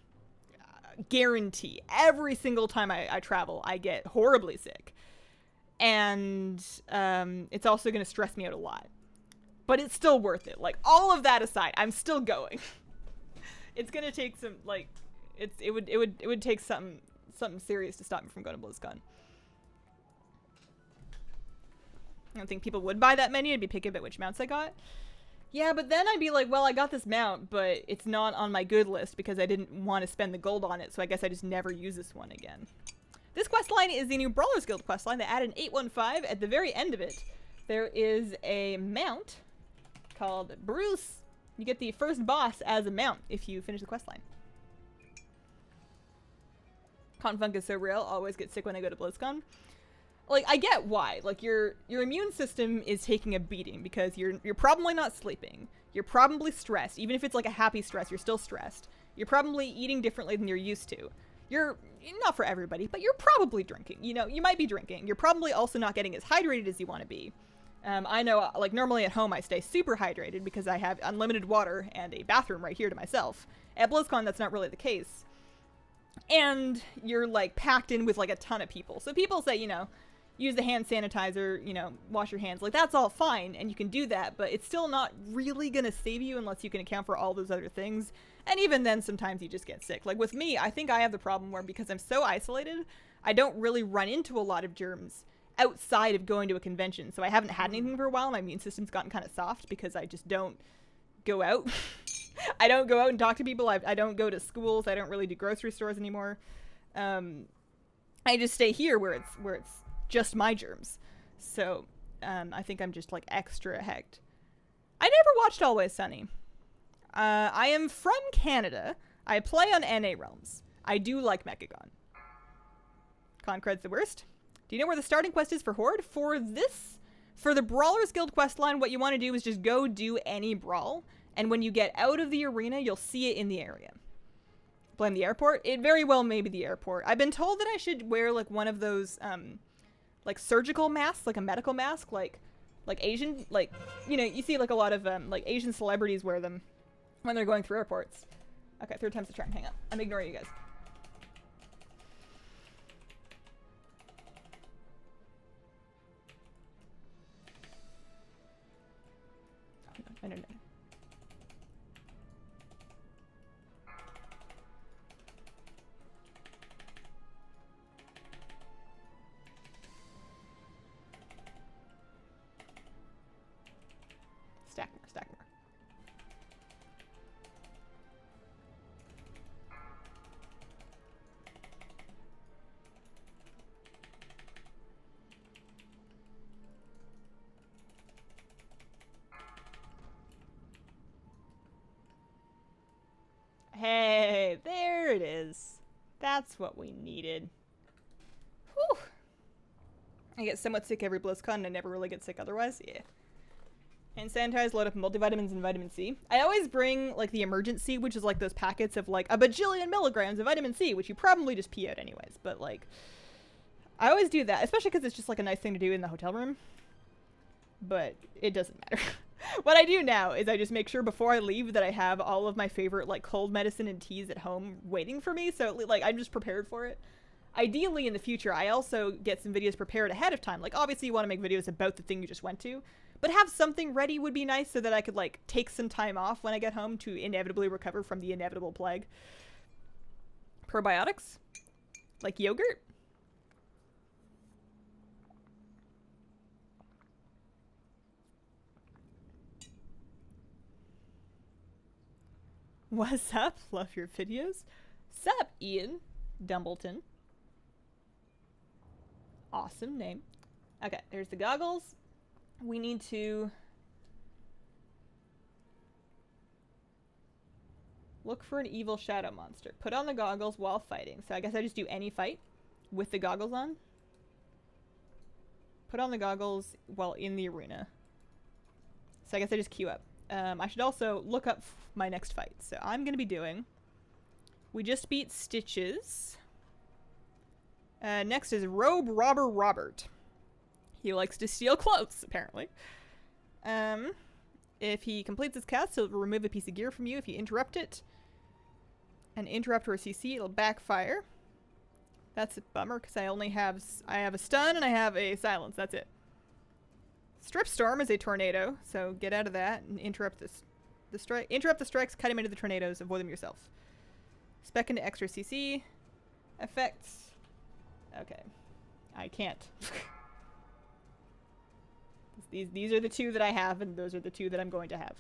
Guarantee. Every single time I travel, I get horribly sick. And it's also going to stress me out a lot. But it's still worth it. Like, all of that aside, I'm still going. It's going to take some, like... It would take something serious to stop me from going to BlizzCon. I don't think people would buy that many. I'd be picky about which mounts I got. Yeah, but then I'd be like, well, I got this mount, but it's not on my good list because I didn't want to spend the gold on it, so I guess I just never use this one again. This questline is the new Brawlers Guild questline. They added an 815 at the very end of it. There is a mount called Bruce. You get the first boss as a mount if you finish the questline. Confunk is so real. Always get sick when I go to BlizzCon. Like, I get why. Like, your immune system is taking a beating because you're probably not sleeping. You're probably stressed. Even if it's like a happy stress, you're still stressed. You're probably eating differently than you're used to. You're not for everybody, but you're probably drinking. You know, you might be drinking. You're probably also not getting as hydrated as you want to be. I know, like, normally at home I stay super hydrated because I have unlimited water and a bathroom right here to myself. At BlizzCon, that's not really the case. And you're, like, packed in with, like, a ton of people. So people say, you know, use the hand sanitizer, you know, wash your hands. Like, that's all fine, and you can do that, but it's still not really gonna save you unless you can account for all those other things. And even then, sometimes you just get sick. Like, with me, I think I have the problem where because I'm so isolated, I don't really run into a lot of germs outside of going to a convention. So I haven't had anything for a while. My immune system's gotten kind of soft because I just don't go out. I don't go out and talk to people. I don't go to schools. I don't really do grocery stores anymore. I just stay here where it's just my germs. So I think I'm just like extra hecked. I never watched Always Sunny. I am from Canada. I play on NA Realms. I do like Mechagon. Concred's the worst. Do you know where the starting quest is for Horde? For the Brawlers Guild questline, what you want to do is just go do any brawl. And when you get out of the arena, you'll see it in the area. Blame the airport? It very well may be the airport. I've been told that I should wear like one of those like surgical masks, like a medical mask, like Asian, like, you know, you see like a lot of like Asian celebrities wear them when they're going through airports. Okay, third time's the charm. Hang on. I'm ignoring you guys. Oh, no. Stack more. Hey, there it is. That's what we needed. Whew. I get somewhat sick every BlizzCon and I never really get sick otherwise. Yeah. Hand sanitize, load up multivitamins and vitamin C. I always bring, like, the emergency, which is, like, those packets of, like, a bajillion milligrams of vitamin C, which you probably just pee out anyways. But, like, I always do that, especially because it's just, like, a nice thing to do in the hotel room. But it doesn't matter. What I do now is I just make sure before I leave that I have all of my favorite, like, cold medicine and teas at home waiting for me. So, like, I'm just prepared for it. Ideally, in the future, I also get some videos prepared ahead of time. Like, obviously, you want to make videos about the thing you just went to. But have something ready would be nice so that I could, like, take some time off when I get home to inevitably recover from the inevitable plague. Probiotics? Like yogurt? What's up? Love your videos. Sup, Ian Dumbleton. Awesome name. Okay, there's the goggles. We need to look for an evil shadow monster. Put on the goggles while fighting. So I guess I just do any fight with the goggles on. Put on the goggles while in the arena. So I guess I just queue up. I should also look up my next fight. So I'm going to be doing We just beat Stitches. Next is Robe Robber Robert. He likes to steal clothes, apparently. If he completes his cast, he'll remove a piece of gear from you if you interrupt it. An interrupt or a CC, it'll backfire. That's a bummer, because I have a stun and I have a silence, that's it. Strip Storm is a tornado, so get out of that and interrupt the strike. Interrupt the strikes, cut him into the tornadoes, avoid them yourself. Spec into extra CC. Effects. Okay. I can't. These are the two that I have, and those are the two that I'm going to have.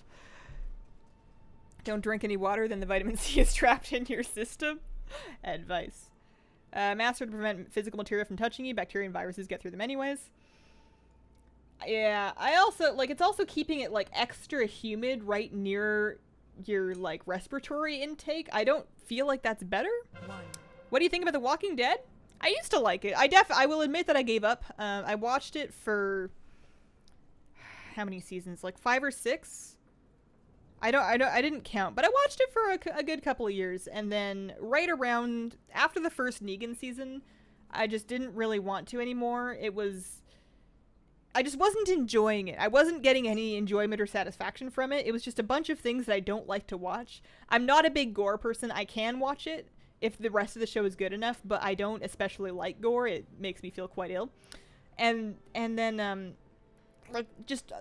Don't drink any water, then the vitamin C is trapped in your system. Advice. Master to prevent physical material from touching you. Bacteria and viruses get through them anyways. Yeah, I also, like, it's also keeping it, like, extra humid right near your, like, respiratory intake. I don't feel like that's better. What do you think about The Walking Dead? I used to like it. I will admit that I gave up. I watched it for how many seasons? Like 5 or 6? I didn't count, but I watched it for a good couple of years, and then right around after the first Negan season, I just didn't really want to anymore. I just wasn't enjoying it. I wasn't getting any enjoyment or satisfaction from it. It was just a bunch of things that I don't like to watch. I'm not a big gore person. I can watch it if the rest of the show is good enough, but I don't especially like gore. It makes me feel quite ill. And then like, just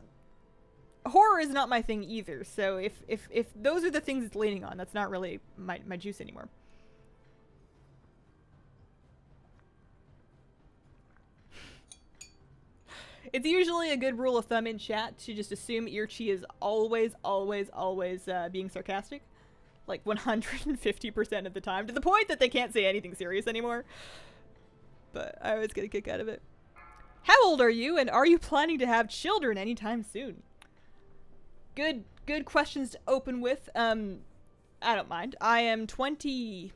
horror is not my thing either. So if those are the things it's leaning on, that's not really my juice anymore. It's usually a good rule of thumb in chat to just assume Irchi is always being sarcastic. Like 150% of the time, to the point that they can't say anything serious anymore. But I always get a kick out of it. How old are you, and are you planning to have children anytime soon? Good questions to open with. I don't mind. I am 26?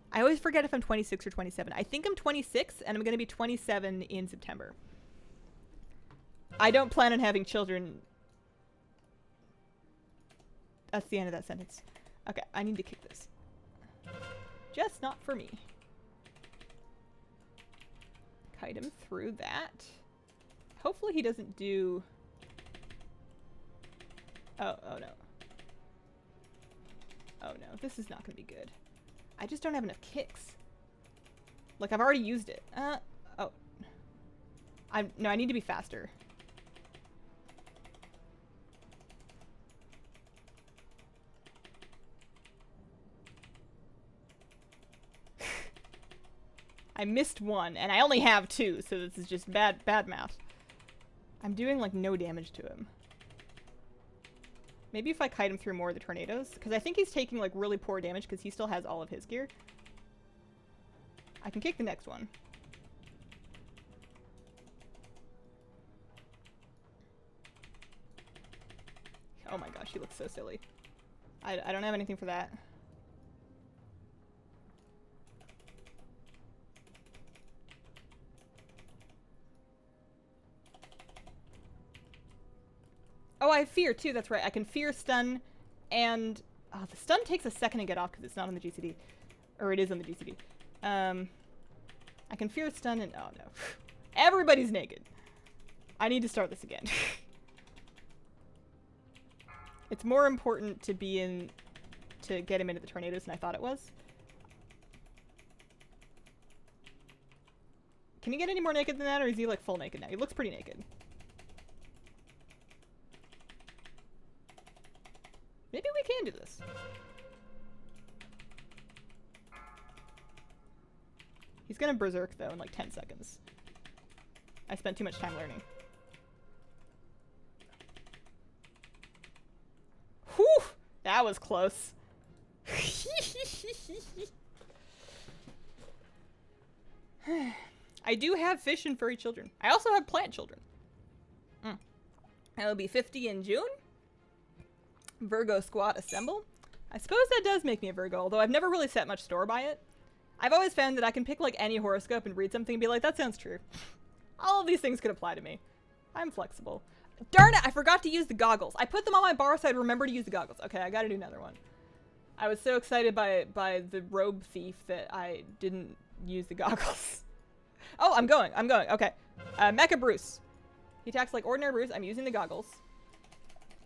I always forget if I'm 26 or 27. I think I'm 26, and I'm going to be 27 in September. I don't plan on having children. That's the end of that sentence. Okay, I need to kick this. Just not for me. Kite him through that. Hopefully he doesn't do... Oh no. Oh no, this is not going to be good. I just don't have enough kicks. Like, I've already used it. Oh. No, I need to be faster. I missed one, and I only have 2, so this is just bad math. I'm doing, like, no damage to him. Maybe if I kite him through more of the tornadoes, because I think he's taking, like, really poor damage because he still has all of his gear. I can kick the next one. Oh my gosh, he looks so silly. I don't have anything for that. Oh, I have fear too, that's right. I can fear, stun, and... Oh, the stun takes a second to get off because it's not on the GCD. Or it is on the GCD. I can fear, stun, and... Oh, no. Everybody's naked. I need to start this again. It's more important to be in... to get him into the tornadoes than I thought it was. Can he get any more naked than that, or is he, like, full naked now? He looks pretty naked. Maybe we can do this. He's gonna berserk, though, in like 10 seconds. I spent too much time learning. Whew! That was close. I do have fish and furry children. I also have plant children. I will be 50 in June. Virgo squad assemble. I suppose that does make me a Virgo, although I've never really set much store by it. I've always found that I can pick like any horoscope and read something and be like, that sounds true. All of these things could apply to me. I'm flexible. Darn it, I forgot to use the goggles. I put them on my bar so I'd remember to use the goggles. Okay, I gotta do another one. I was so excited by the robe thief that I didn't use the goggles. Oh, I'm going. Okay. Mecha Bruce. He attacks like ordinary Bruce. I'm using the goggles.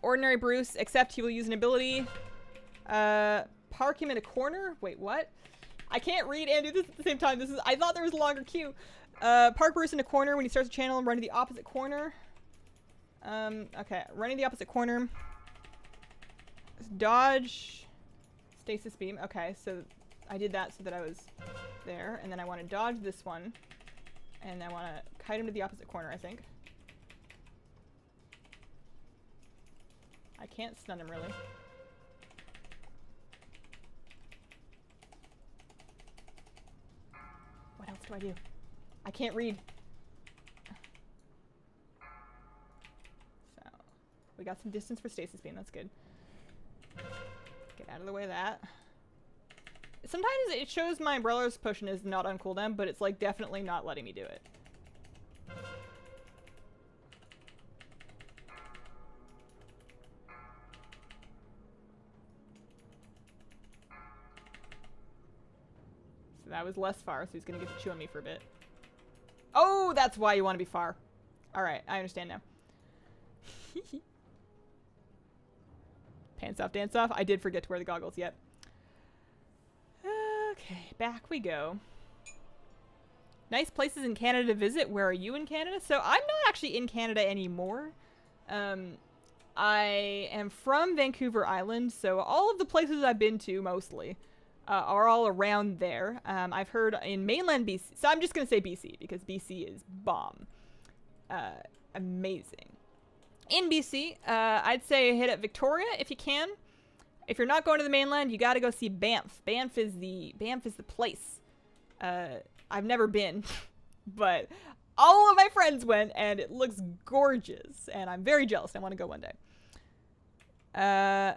Ordinary Bruce, except he will use an ability. Park him in a corner. Wait, what? I can't read and do this at the same time. I thought there was a longer queue. Park Bruce in a corner when he starts a channel and run to the opposite corner. Okay. Running the opposite corner. Dodge. Stasis beam. Okay, so I did that so that I was there. And then I want to dodge this one. And I want to kite him to the opposite corner, I think. I can't stun him, really. What else do I do? I can't read. So, we got some distance for stasis beam. That's good. Get out of the way of that. Sometimes it shows my Brawler's potion is not on cooldown, but it's like definitely not letting me do it. So that was less far, so he's gonna get to chew on me for a bit. Oh, that's why you want to be far. Alright, I understand now. Pants off, dance off. I did forget to wear the goggles yet. Okay, back we go. Nice places in Canada to visit. Where are you in Canada? So I'm not actually in Canada anymore. I am from Vancouver Island, so all of the places I've been to, mostly, are all around there. I've heard in mainland BC, so I'm just going to say BC, because BC is bomb. Amazing. In BC, I'd say hit up Victoria if you can. If you're not going to the mainland, you got to go see Banff. Banff is the place. I've never been, but all of my friends went, and it looks gorgeous, and I'm very jealous. I want to go one day. I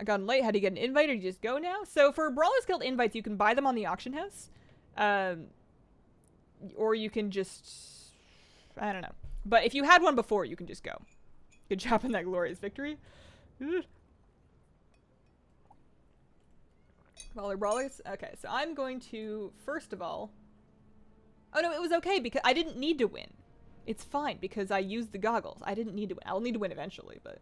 got in late. How do you get an invite, or you just go now? So for Brawlers Guild invites, you can buy them on the auction house, or you can just, I don't know. But if you had one before, you can just go. Good job on that glorious victory. Brawlers. Okay, so I'm going to, first of all... Oh no, it was okay because I didn't need to win. It's fine because I used the goggles. I didn't need to win. I'll need to win eventually, but...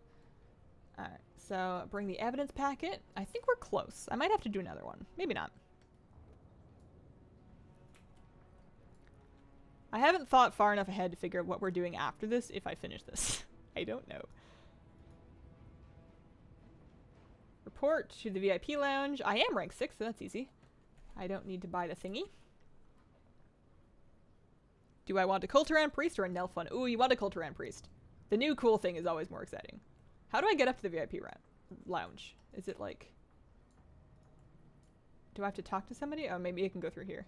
Alright, so bring the evidence packet. I think we're close. I might have to do another one. Maybe not. I haven't thought far enough ahead to figure out what we're doing after this if I finish this. I don't know. Report to the VIP lounge. I am rank 6, so that's easy. I don't need to buy the thingy. Do I want a Courtroom priest or a Nelf one? Ooh, you want a Courtroom priest. The new cool thing is always more exciting. How do I get up to the VIP lounge? Is it like... Do I have to talk to somebody? Oh, maybe I can go through here.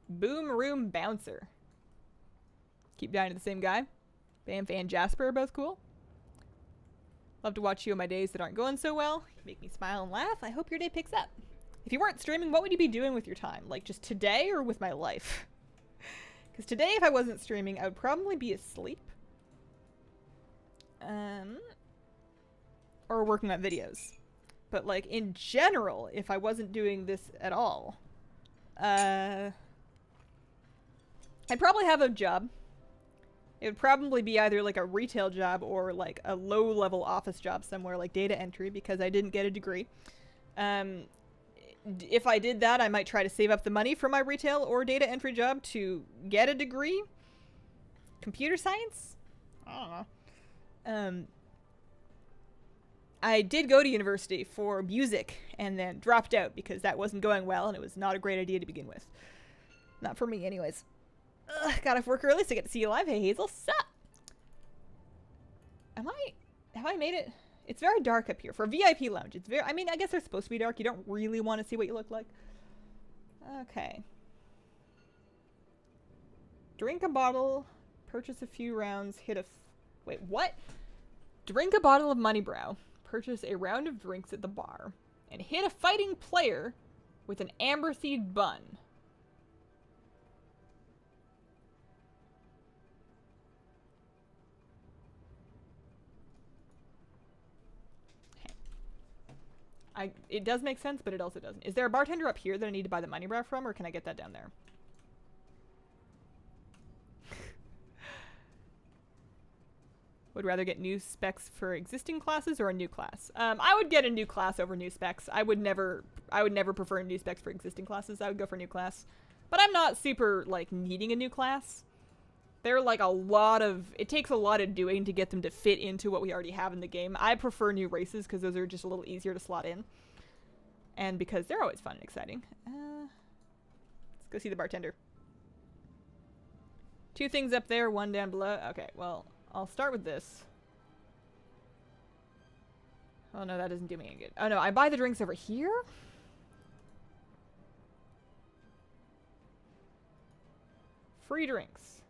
Boom Room Bouncer. Keep dying to the same guy. Bamf and Jasper are both cool. Love to watch you on my days that aren't going so well. Make me smile and laugh. I hope your day picks up. If you weren't streaming, what would you be doing with your time? Like just today or with my life? Because today, if I wasn't streaming, I would probably be asleep. Or working on videos. But like in general, if I wasn't doing this at all, I'd probably have a job. It would probably be either like a retail job or like a low-level office job somewhere like data entry because I didn't get a degree. If I did that, I might try to save up the money for my retail or data entry job to get a degree. Computer science? I don't know. I did go to university for music and then dropped out because that wasn't going well and it was not a great idea to begin with. Not for me anyways. Ugh, got off work early so I get to see you live. Hey Hazel, sup? Have I made it? It's very dark up here. For VIP lounge, it's very, I mean, I guess they're supposed to be dark. You don't really want to see what you look like. Okay. Drink a bottle, purchase a few rounds, wait, what? Drink a bottle of Moneybrow, purchase a round of drinks at the bar, and hit a fighting player with an amber seed bun. It does make sense, but it also doesn't. Is there a bartender up here that I need to buy the money brow from, or can I get that down there? Would rather get new specs for existing classes or a new class? I would get a new class over new specs. I would never prefer new specs for existing classes. I would go for a new class. But I'm not super, like, needing a new class. They're, like, it takes a lot of doing to get them to fit into what we already have in the game. I prefer new races because those are just a little easier to slot in. And because they're always fun and exciting. Let's go see the bartender. 2 things up there, 1 down below. Okay, well, I'll start with this. Oh no, that doesn't do me any good. Oh no, I buy the drinks over here? Free drinks.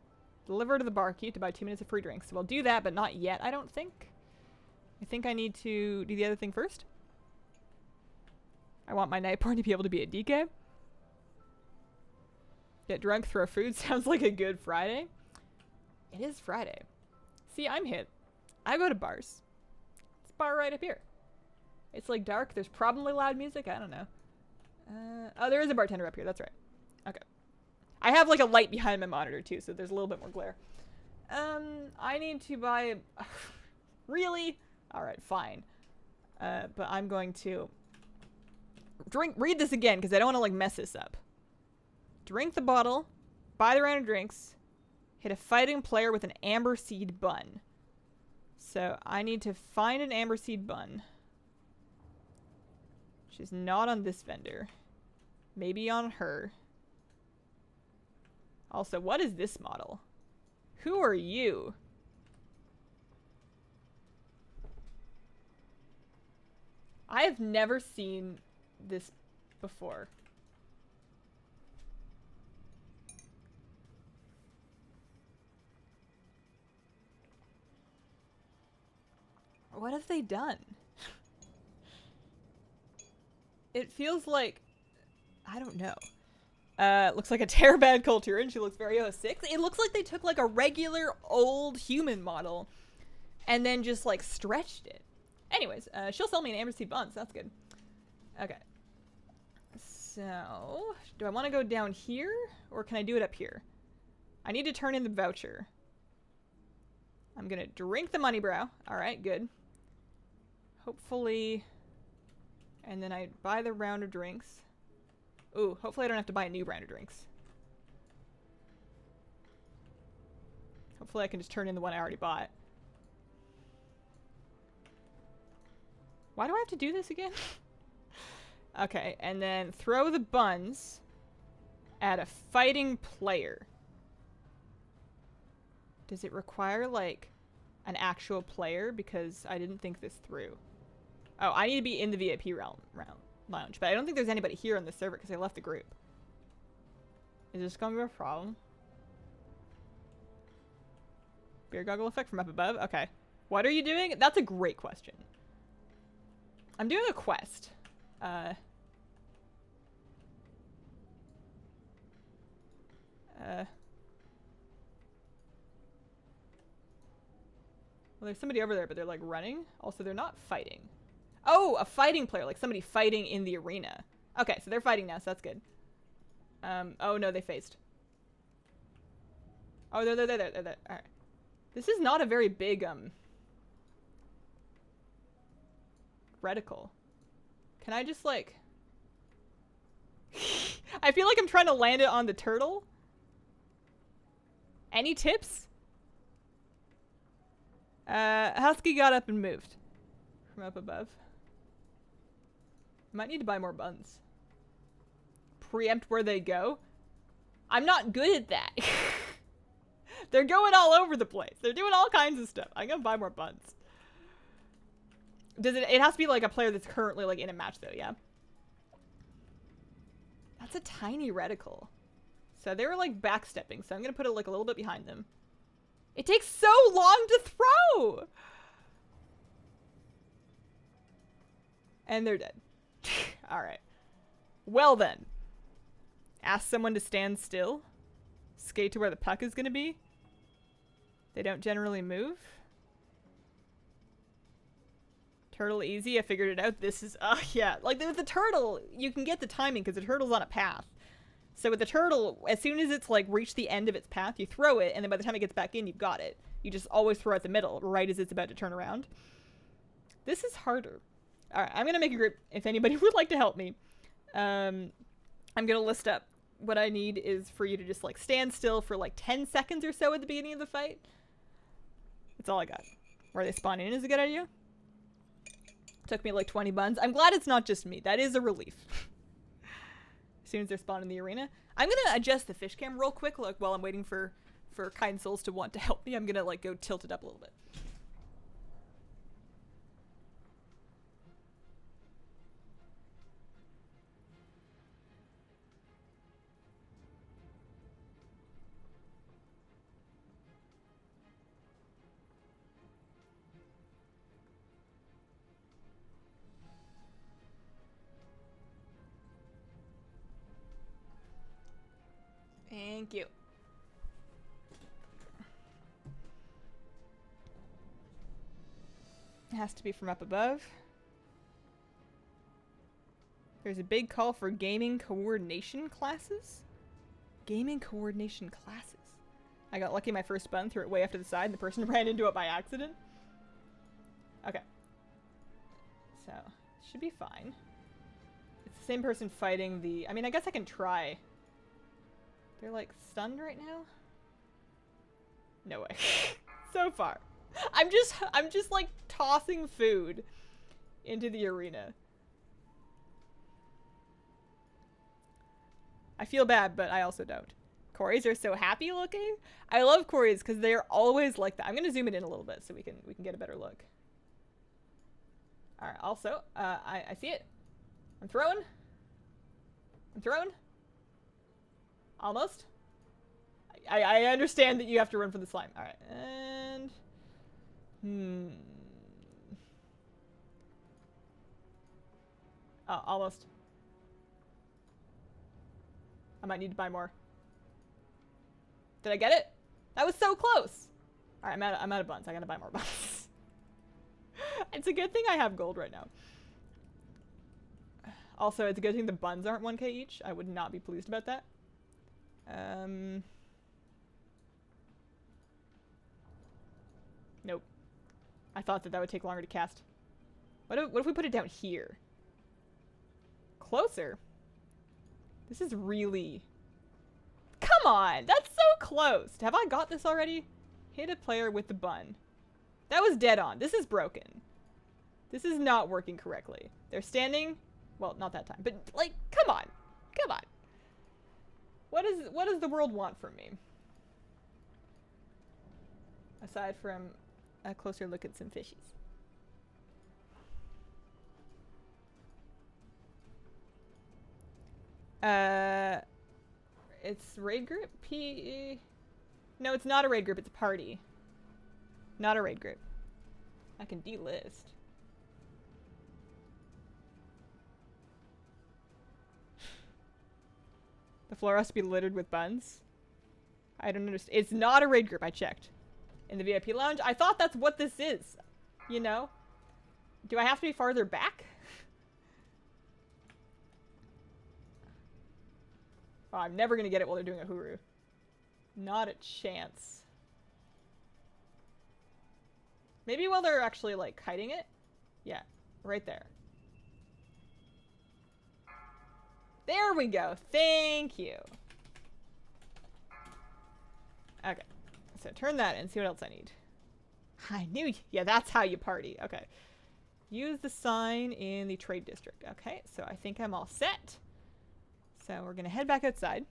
Deliver to the barkeep to buy 2 minutes of free drinks. So I'll do that, but not yet, I don't think. I think I need to do the other thing first. I want my night porn to be able to be a DK. Get drunk, throw food. Sounds like a good Friday. It is Friday. See, I'm hip. I go to bars. It's a bar right up here. It's like dark. There's probably loud music. I don't know. Oh, there is a bartender up here. That's right. Okay. I have like a light behind my monitor too, so there's a little bit more glare. I need to buy... Really? Alright, fine. But I'm going to... read this again, because I don't want to like mess this up. Drink the bottle. Buy the round of drinks. Hit a fighting player with an amber seed bun. So I need to find an amber seed bun. Which is not on this vendor. Maybe on her. Also, what is this model? Who are you? I have never seen this before. What have they done? It feels like... I don't know. Looks like a Terabad culture, and she looks very 06. It looks like they took like a regular old human model and then just like stretched it. Anyways, she'll sell me an amber seed bun, so that's good. Okay. So, do I want to go down here or can I do it up here? I need to turn in the voucher. I'm gonna drink the money brow. Alright, good. Hopefully... And then I buy the round of drinks. Ooh, hopefully I don't have to buy a new round of drinks. Hopefully I can just turn in the one I already bought. Why do I have to do this again? Okay, and then throw the buns at a fighting player. Does it require, like, an actual player? Because I didn't think this through. Oh, I need to be in the VIP lounge. But I don't think there's anybody here on the server because I left the group. Is this going to be a problem? Beer goggle effect from up above? Okay. What are you doing? That's a great question. I'm doing a quest. Well, there's somebody over there, but they're like running. Also, they're not fighting. Oh, a fighting player, like somebody fighting in the arena. Okay, so they're fighting now, so that's good. Oh no, they phased. Oh, they're there. All right. This is not a very big, reticle. Can I just, like... I feel like I'm trying to land it on the turtle. Any tips? Husky got up and moved. From up above. Might need to buy more buns. Preempt where they go? I'm not good at that. They're going all over the place. They're doing all kinds of stuff. I'm gonna buy more buns. Does it has to be like a player that's currently like in a match though, yeah? That's a tiny reticle. So they were like backstepping, so I'm gonna put it like a little bit behind them. It takes so long to throw! And they're dead. Alright. Well then. Ask someone to stand still. Skate to where the puck is gonna be. They don't generally move. Turtle easy, I figured it out. This is, yeah. Like, with the turtle, you can get the timing because the turtle's on a path. So with the turtle, as soon as it's, like, reached the end of its path, you throw it, and then by the time it gets back in, you've got it. You just always throw it the middle, right as it's about to turn around. This is harder. Alright, I'm gonna make a group if anybody would like to help me. I'm gonna list up what I need is for you to just, like, stand still for, like, 10 seconds or so at the beginning of the fight. That's all I got. Where they spawn in is a good idea. Took me like 20 buns. I'm glad it's not just me. That is a relief. As soon as they're spawned in the arena. I'm gonna adjust the fish cam real quick, like, while I'm waiting for kind souls to want to help me. I'm gonna, like, go tilt it up a little bit. Thank you. It has to be from up above. There's a big call for gaming coordination classes. Gaming coordination classes. I got lucky my first bun, threw it way off to the side, and the person ran into it by accident. Okay. So, should be fine. It's the same person fighting the... I mean, I guess I can try... They're, like, stunned right now? No way. So far. I'm just, like, tossing food into the arena. I feel bad, but I also don't. Corys are so happy looking. I love Corys because they're always like that. I'm going to zoom it in a little bit so we can get a better look. Alright, also, I see it. I'm throwing. Almost. I understand that you have to run for the slime. Alright, and... Oh, almost. I might need to buy more. Did I get it? That was so close! Alright, I'm out of buns. I gotta buy more buns. It's a good thing I have gold right now. Also, it's a good thing the buns aren't 1k each. I would not be pleased about that. Nope. I thought that would take longer to cast. What if we put it down here? Closer? This is really... Come on! That's so close! Have I got this already? Hit a player with the bun. That was dead on. This is broken. This is not working correctly. They're standing... Well, not that time. But, like, come on! Come on! What does the world want from me? Aside from a closer look at some fishies. It's raid group? No, it's not a raid group, it's a party. Not a raid group. I can delist. The floor has to be littered with buns? I don't understand. It's not a raid group, I checked. In the VIP lounge? I thought that's what this is. You know? Do I have to be farther back? Oh, I'm never gonna get it while they're doing a hooroo. Not a chance. Maybe while they're actually, like, kiting it? Yeah, right there. There we go. Thank you. Okay. So turn that and see what else I need. I knew yeah, that's how you party. Okay. Use the sign in the trade district. Okay, so I think I'm all set. So we're gonna head back outside.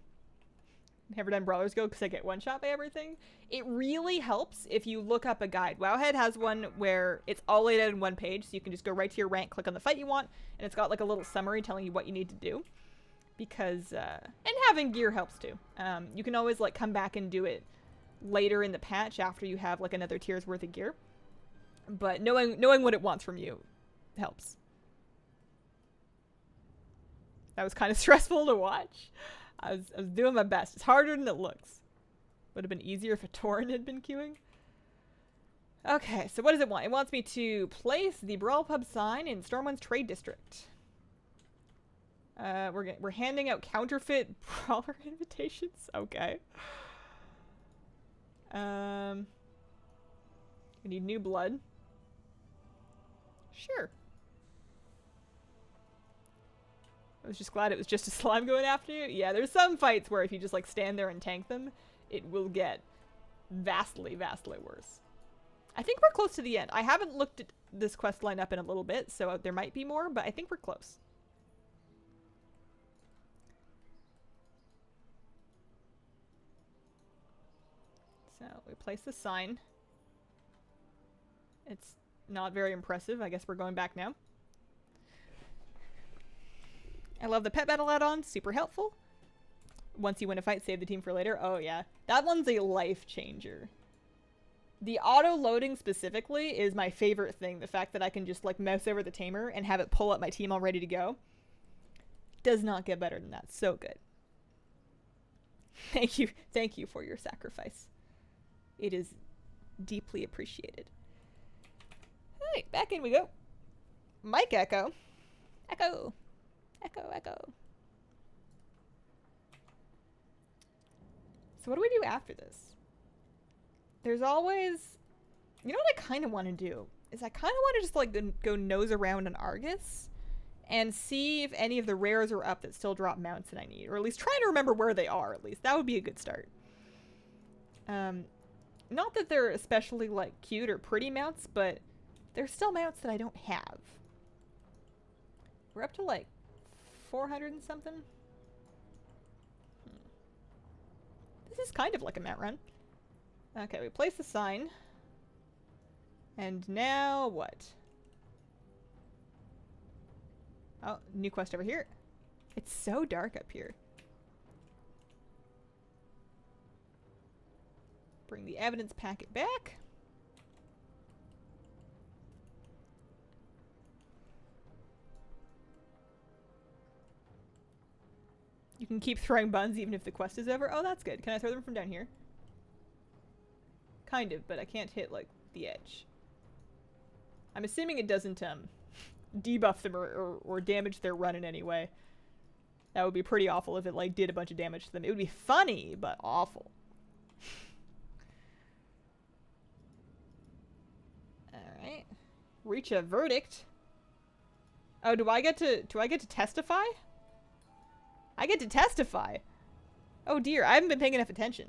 Never done Brawler's Guild because I get one shot by everything. It really helps if you look up a guide. Wowhead has one where it's all laid out in one page, so you can just go right to your rank, click on the fight you want, and it's got like a little summary telling you what you need to do. Because, and having gear helps too. You can always like come back and do it later in the patch after you have like another tier's worth of gear. But knowing what it wants from you helps. That was kind of stressful to watch. I was doing my best. It's harder than it looks. Would have been easier if a torrent had been queuing. Okay, so what does it want? It wants me to place the Brawl Pub sign in Stormwind's Trade District. We're handing out counterfeit Brawler invitations. Okay. We need new blood. Sure. I was just glad it was just a slime going after you. Yeah, there's some fights where if you just like stand there and tank them, it will get vastly, vastly worse. I think we're close to the end. I haven't looked at this quest line up in a little bit, so there might be more, but I think we're close. So we place the sign. It's not very impressive. I guess we're going back now. I love the pet battle add-on. Super helpful. Once you win a fight, save the team for later. Oh yeah. That one's a life changer. The auto-loading specifically is my favorite thing. The fact that I can just like mouse over the tamer and have it pull up my team all ready to go. Does not get better than that. So good. Thank you. Thank you for your sacrifice. It is deeply appreciated. Alright, back in we go. Mike Echo. Echo. Echo, echo. So what do we do after this? There's always... You know what I kind of want to do? Is I kind of want to just like go nose around on Argus and see if any of the rares are up that still drop mounts that I need. Or at least try to remember where they are, at least. That would be a good start. Not that they're especially like cute or pretty mounts, but they're still mounts that I don't have. We're up to like 400 and something. This is kind of like a mount run. Okay, we place the sign. And now what? Oh, new quest over here. It's so dark up here. Bring the evidence packet back. You can keep throwing buns even if the quest is over. Oh, that's good. Can I throw them from down here? Kind of, but I can't hit, like, the edge. I'm assuming it doesn't, debuff them or damage their run in any way. That would be pretty awful if it, like, did a bunch of damage to them. It would be funny, but awful. Alright. Reach a verdict. Oh, do I get to testify? I get to testify. Oh dear, I haven't been paying enough attention.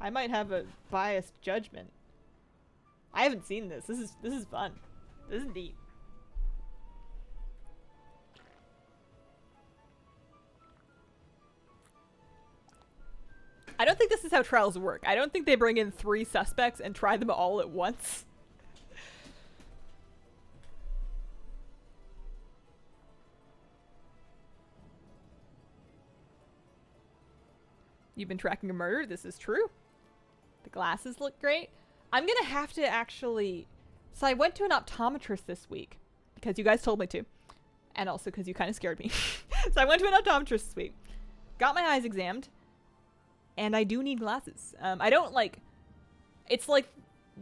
I might have a biased judgment. I haven't seen this. This is fun. This is neat. I don't think this is how trials work. I don't think they bring in 3 suspects and try them all at once. You've been tracking a murder. This is true. The glasses look great. I'm gonna have to actually... So I went to an optometrist this week because you guys told me to. And also because you kind of scared me. So I went to an optometrist this week. Got my eyes examined. And I do need glasses. I don't like... It's like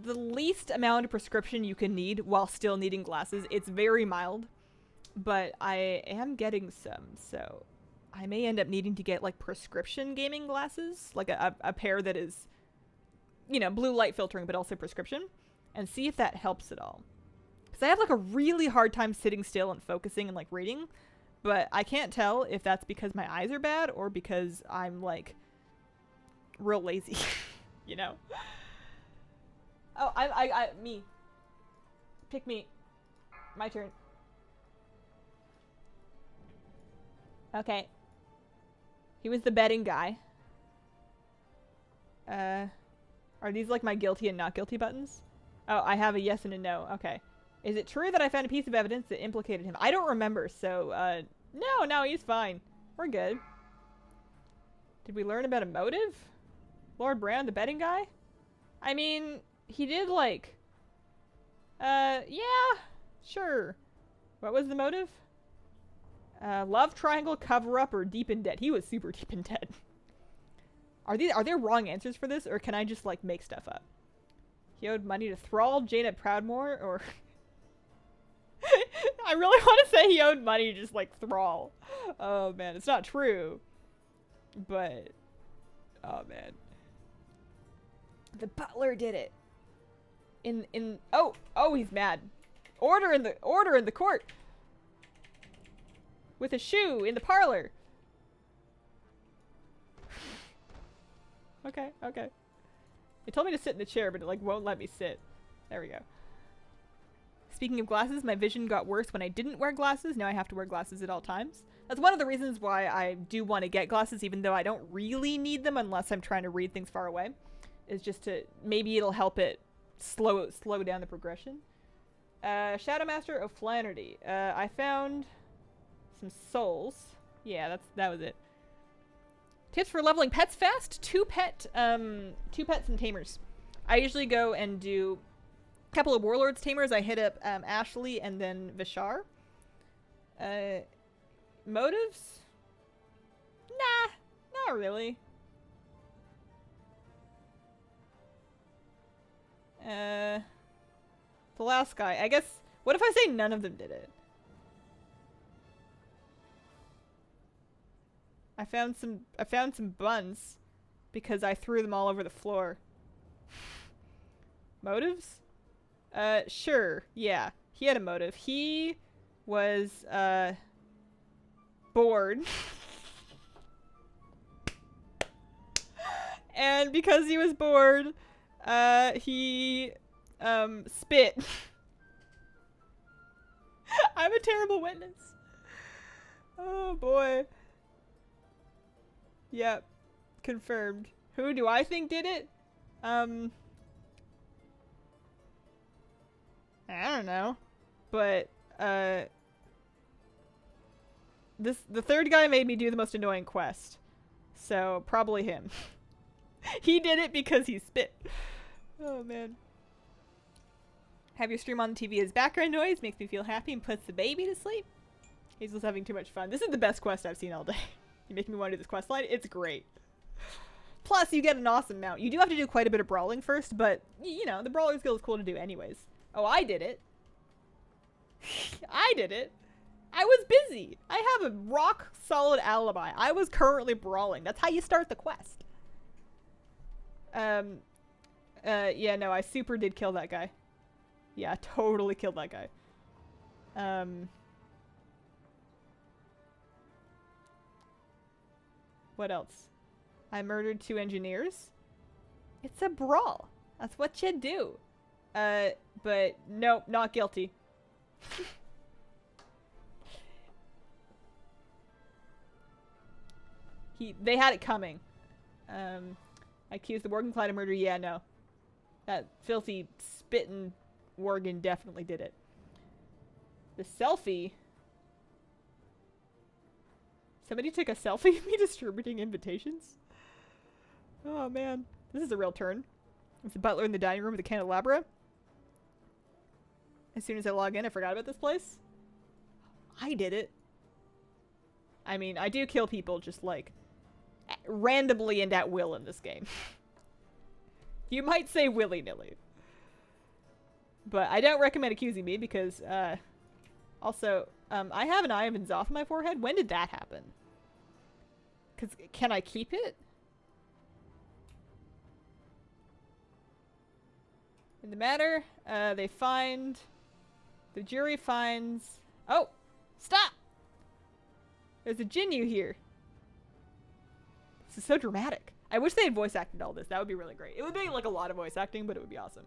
the least amount of prescription you can need while still needing glasses. It's very mild. But I am getting some, so... I may end up needing to get, like, prescription gaming glasses. Like, a pair that is, you know, blue light filtering, but also prescription. And see if that helps at all. Because I have, like, a really hard time sitting still and focusing and, like, reading. But I can't tell if that's because my eyes are bad or because I'm, like, real lazy. You know? Oh, me. Pick me. My turn. Okay. He was the betting guy. Are these like my guilty and not guilty buttons? Oh, I have a yes and a no. Okay. Is it true that I found a piece of evidence that implicated him? I don't remember, so, no, he's fine. We're good. Did we learn about a motive? Lord Brown, the betting guy? I mean, he did like... yeah, sure. What was the motive? Love triangle, cover up, or deep in debt. He was super deep in debt. Are there wrong answers for this, or can I just like make stuff up? He owed money to Thrall, Janet Proudmore, or... I really want to say he owed money to just, like, Thrall. Oh, man. It's not true. But... oh, man. The butler did it. Oh, he's mad. Order in the court. With a shoe in the parlor. Okay. It told me to sit in the chair, but it like won't let me sit. There we go. Speaking of glasses, my vision got worse when I didn't wear glasses. Now I have to wear glasses at all times. That's one of the reasons why I do want to get glasses, even though I don't really need them unless I'm trying to read things far away. Is just to, maybe it'll help it slow down the progression. Shadow Master of Flannery. I found some souls. Yeah, that was it. Tips for leveling pets fast. Two pets and tamers. I usually go and do a couple of warlords tamers. I hit up Ashley and then Vishar. Motives? Nah, not really. The last guy. I guess, what if I say none of them did it? I found some buns because I threw them all over the floor. Motives? Sure. Yeah. He had a motive. He was, bored. And because he was bored, he, spit. I'm a terrible witness. Oh boy. Yep. Confirmed. Who do I think did it? I don't know. But, the third guy made me do the most annoying quest. So, probably him. He did it because he spit. Oh, man. Have your stream on the TV as background noise. Makes me feel happy and puts the baby to sleep. Hazel's having too much fun. This is the best quest I've seen all day. You making me want to do this quest line? It's great. Plus, you get an awesome mount. You do have to do quite a bit of brawling first, but, you know, the brawler skill is cool to do anyways. Oh, I did it. I did it. I was busy. I have a rock solid alibi. I was currently brawling. That's how you start the quest. Yeah, no, I super did kill that guy. Yeah, totally killed that guy. What else? I murdered 2 engineers. It's a brawl. That's what you do. But nope, not guilty. They had it coming. I accused the Worgen Clyde of murder. Yeah, no. That filthy spittin' Worgen definitely did it. The selfie. Somebody took a selfie of me distributing invitations? Oh man. This is a real turn. It's the butler in the dining room with the candelabra. As soon as I log in, I forgot about this place. I did it. I mean, I do kill people just like randomly and at will in this game. You might say willy-nilly. But I don't recommend accusing me because, also, I have an Eye of Inzoth on my forehead. When did that happen? Because, can I keep it? In the matter, they find... The jury finds... Oh! Stop! There's a Jinyu here. This is so dramatic. I wish they had voice acted all this. That would be really great. It would be like a lot of voice acting, but it would be awesome.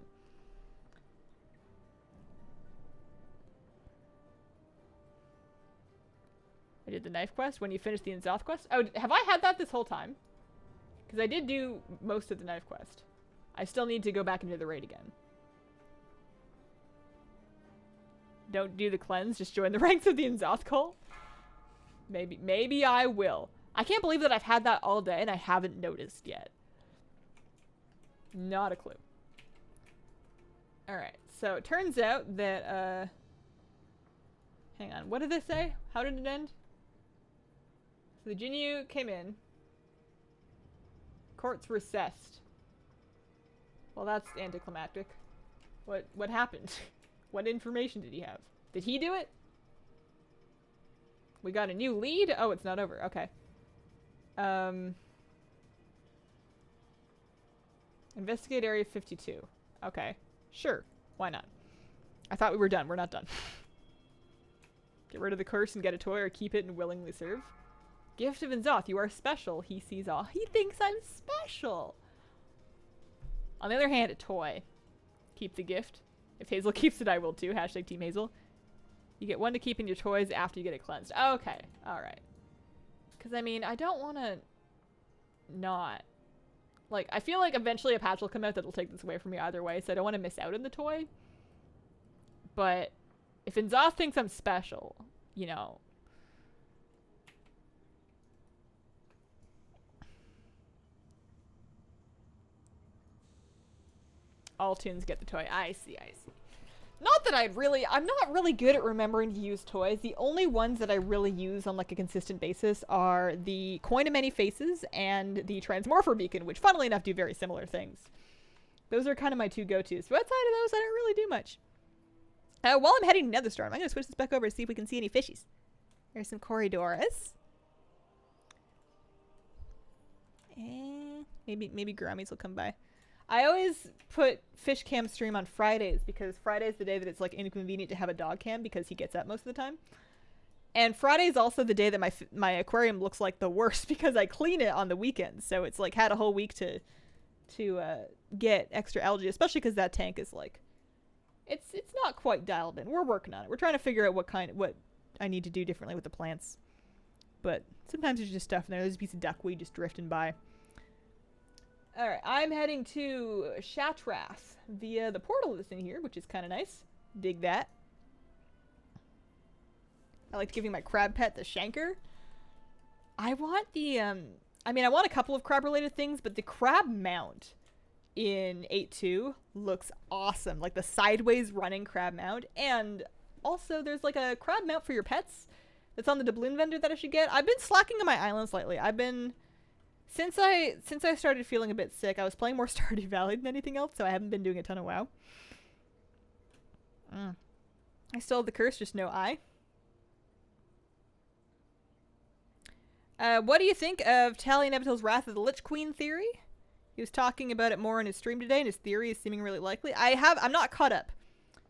I did the knife quest when you finished the Inzoth quest. Oh, have I had that this whole time? Because I did do most of the knife quest. I still need to go back into the raid again. Don't do the cleanse, just join the ranks of the Inzoth cult? Maybe I will. I can't believe that I've had that all day and I haven't noticed yet. Not a clue. Alright, so it turns out that, hang on, what did they say? How did it end? So the Jinyu came in. Court's recessed. Well, that's anticlimactic. What happened? What information did he have? Did he do it? We got a new lead? Oh, it's not over. Okay. Investigate Area 52. Okay. Sure. Why not? I thought we were done. We're not done. Get rid of the curse and get a toy, or keep it and willingly serve. Gift of Inzoth. You are special. He sees all. He thinks I'm special. On the other hand, a toy. Keep the gift. If Hazel keeps it, I will too. Hashtag Team Hazel. You get one to keep in your toys after you get it cleansed. Okay. Alright. Because, I mean, I don't want to not... Like, I feel like eventually a patch will come out that'll take this away from me either way, so I don't want to miss out on the toy. But if Inzoth thinks I'm special, you know... All tunes get the toy. I see, I see. Not that I'm not really good at remembering to use toys. The only ones that I really use on like a consistent basis are the Coin of Many Faces and the Transmorpher Beacon, which funnily enough do very similar things. Those are kind of my two go-tos. But outside of those, I don't really do much. While I'm heading to Netherstorm, I'm going to switch this back over to see if we can see any fishies. There's some Corridorus. Maybe Grummies will come by. I always put fish cam stream on Fridays because Friday's the day that it's like inconvenient to have a dog cam because he gets up most of the time. And Friday's also the day that my aquarium looks like the worst because I clean it on the weekends. So it's like had a whole week to get extra algae, especially because that tank is like, it's not quite dialed in. We're working on it. We're trying to figure out what I need to do differently with the plants. But sometimes there's just stuff in there. There's a piece of duckweed just drifting by. Alright, I'm heading to Shatrath via the portal that's in here, which is kind of nice. Dig that. I like giving my crab pet the Shanker. I want the, I mean, I want a couple of crab-related things, but the crab mount in 8.2 looks awesome. Like the sideways running crab mount. And also, there's like a crab mount for your pets that's on the doubloon vendor that I should get. I've been slacking on my islands lately. Since I started feeling a bit sick, I was playing more Stardew Valley than anything else, so I haven't been doing a ton of WoW. I still have the curse, just no eye. What do you think of Tally Nebatel's Wrath of the Lich Queen theory? He was talking about it more in his stream today, and his theory is seeming really likely. I'm not caught up.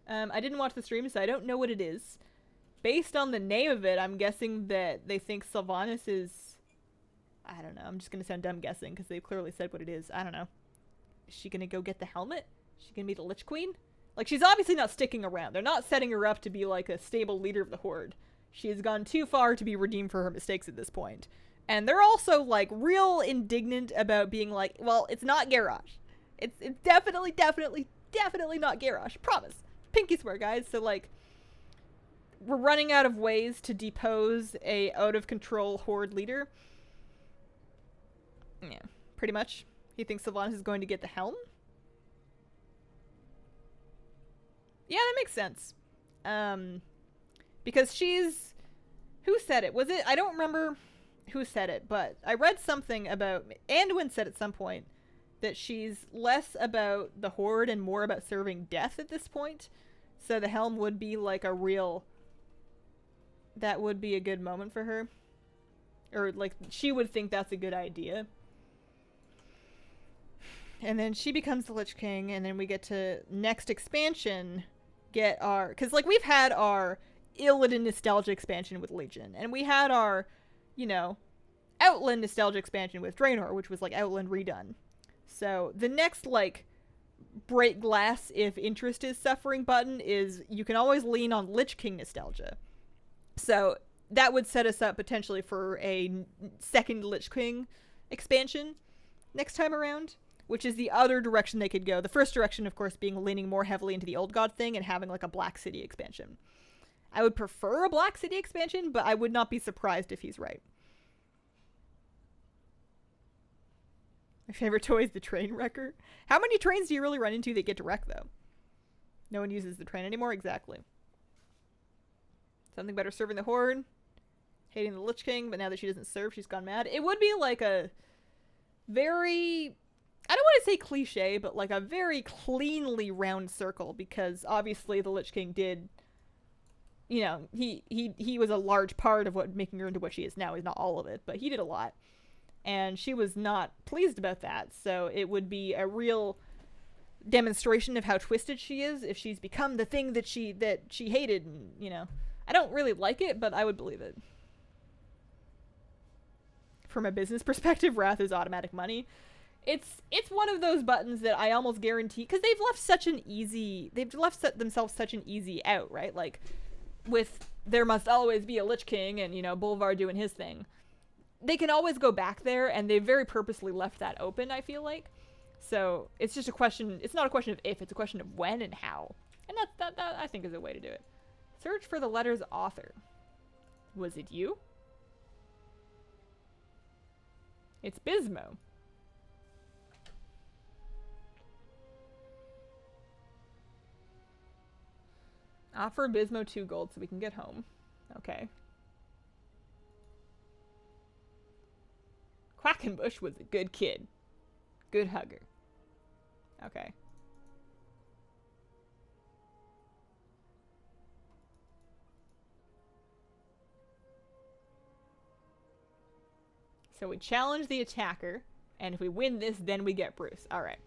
I didn't watch the stream, so I don't know what it is. Based on the name of it, I'm guessing that they think Sylvanas is... I don't know. I'm just going to sound dumb guessing because they've clearly said what it is. I don't know. Is she going to go get the helmet? Is she going to be the Lich Queen? Like, she's obviously not sticking around. They're not setting her up to be, like, a stable leader of the Horde. She has gone too far to be redeemed for her mistakes at this point. And they're also, like, real indignant about being like, well, it's not Garrosh. It's definitely not Garrosh. Promise. Pinky swear, guys. So, like, we're running out of ways to depose a out-of-control Horde leader. Yeah, pretty much. He thinks Sylvanas is going to get the helm? Yeah, that makes sense. Because she's... Who said it? Was it... I don't remember who said it, but I read something about... Anduin said at some point that she's less about the Horde and more about serving death at this point. So the helm would be like a real... That would be a good moment for her. Or, like, she would think that's a good idea. And then she becomes the Lich King, and then we get to next expansion get our... Because, like, we've had our Illidan Nostalgia expansion with Legion, and we had our, you know, Outland Nostalgia expansion with Draenor, which was, like, Outland redone. So, the next, like, break glass if interest is suffering button is you can always lean on Lich King Nostalgia. So, that would set us up potentially for a second Lich King expansion next time around. Which is the other direction they could go. The first direction, of course, being leaning more heavily into the Old God thing and having, like, a Black City expansion. I would prefer a Black City expansion, but I would not be surprised if he's right. My favorite toy is the train wrecker. How many trains do you really run into that get to wreck, though? No one uses the train anymore? Exactly. Something better serving the Horde. Hating the Lich King, but now that she doesn't serve, she's gone mad. It would be, like, a very... I don't want to say cliche, but like a very cleanly round circle, because obviously the Lich King did, you know, he was a large part of what making her into what she is now. He's not all of it, but he did a lot. And she was not pleased about that, so it would be a real demonstration of how twisted she is if she's become the thing that she hated, and, you know. I don't really like it, but I would believe it. From a business perspective, Wrath is automatic money. It's one of those buttons that I almost guarantee, because they've left themselves such an easy out, right? Like, with there must always be a Lich King and, you know, Bolvar doing his thing. They can always go back there, and they very purposely left that open, I feel like. So, it's just a question, it's not a question of if, it's a question of when and how. And that I think is a way to do it. Search for the letter's author. Was it you? It's Bismo. Offer Bismo 2 gold so we can get home. Okay. Quackenbush was a good kid. Good hugger. Okay. So we challenge the attacker, and if we win this, then we get Bruce. Alright.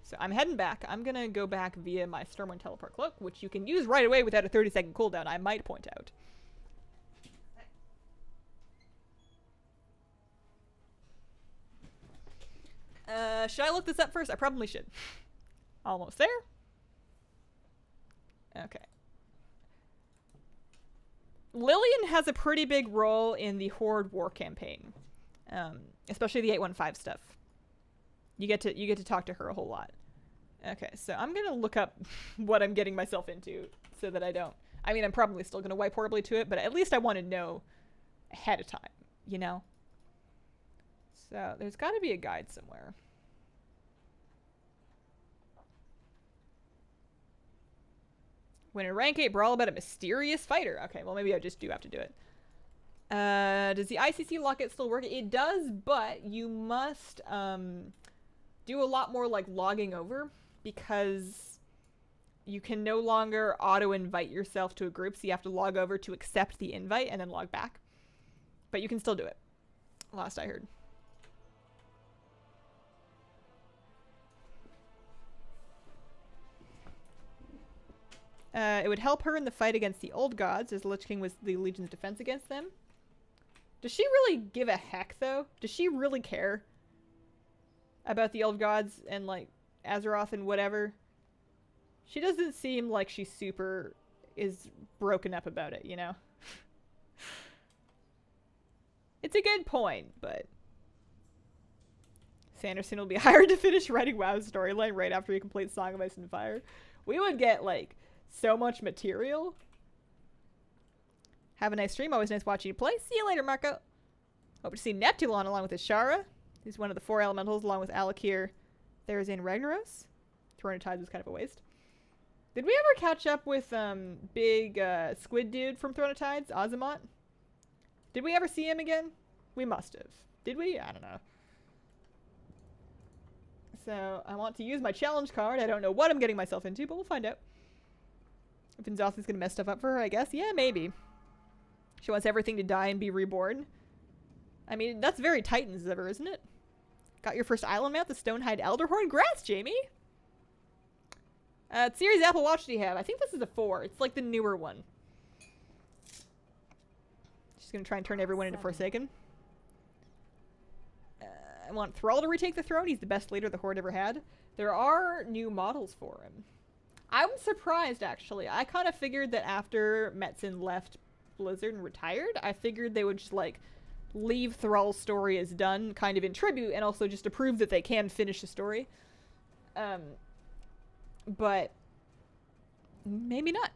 So I'm heading back. I'm gonna go back via my Stormwind Teleport Cloak, which you can use right away without a 30-second cooldown, I might point out. Should I look this up first? I probably should. Almost there. Okay. Lillian has a pretty big role in the Horde War campaign. Especially the 815 stuff. You get to talk to her a whole lot. Okay, so I'm gonna look up what I'm getting myself into so that I don't. I mean, I'm probably still gonna wipe horribly to it, but at least I want to know ahead of time, you know? So there's got to be a guide somewhere. When a rank 8 brawl about a mysterious fighter. Okay, well maybe I just do have to do it. Does the ICC locket still work? It does, but you must do a lot more like logging over, because you can no longer auto-invite yourself to a group, so you have to log over to accept the invite and then log back. But you can still do it, last I heard. It would help her in the fight against the old gods, as Lich King was the Legion's defense against them. Does she really give a heck, though? Does she really care about the old gods and, like, Azeroth and whatever? She doesn't seem like she super is broken up about it, you know? It's a good point, but Sanderson will be hired to finish writing WoW's storyline right after he completes Song of Ice and Fire. We would get, like, so much material. Have a nice stream. Always nice watching you play. See you later, Marco. Hope to see Neptulon along with Ishara. He's one of the 4 elementals along with Alakir. There's in Ragnaros. Throne of Tides was kind of a waste. Did we ever catch up with big squid dude from Throne of Tides, Azamat? Did we ever see him again? We must have. Did we? I don't know. So I want to use my challenge card. I don't know what I'm getting myself into, but we'll find out. If Nzothi's gonna mess stuff up for her, I guess. Yeah, maybe. She wants everything to die and be reborn. I mean, that's very Titans of her, isn't it? Got your first island mount, the Stonehide Elderhorn. Grats, Jamie! Series Apple Watch do you have? I think this is a 4. It's like the newer one. She's gonna try and turn everyone into Forsaken. I want Thrall to retake the throne. He's the best leader the Horde ever had. There are new models for him. I'm surprised, actually. I kind of figured that after Metzen left Blizzard and retired, I figured they would just, like, leave Thrall's story as done, kind of in tribute, and also just to prove that they can finish the story. But maybe not.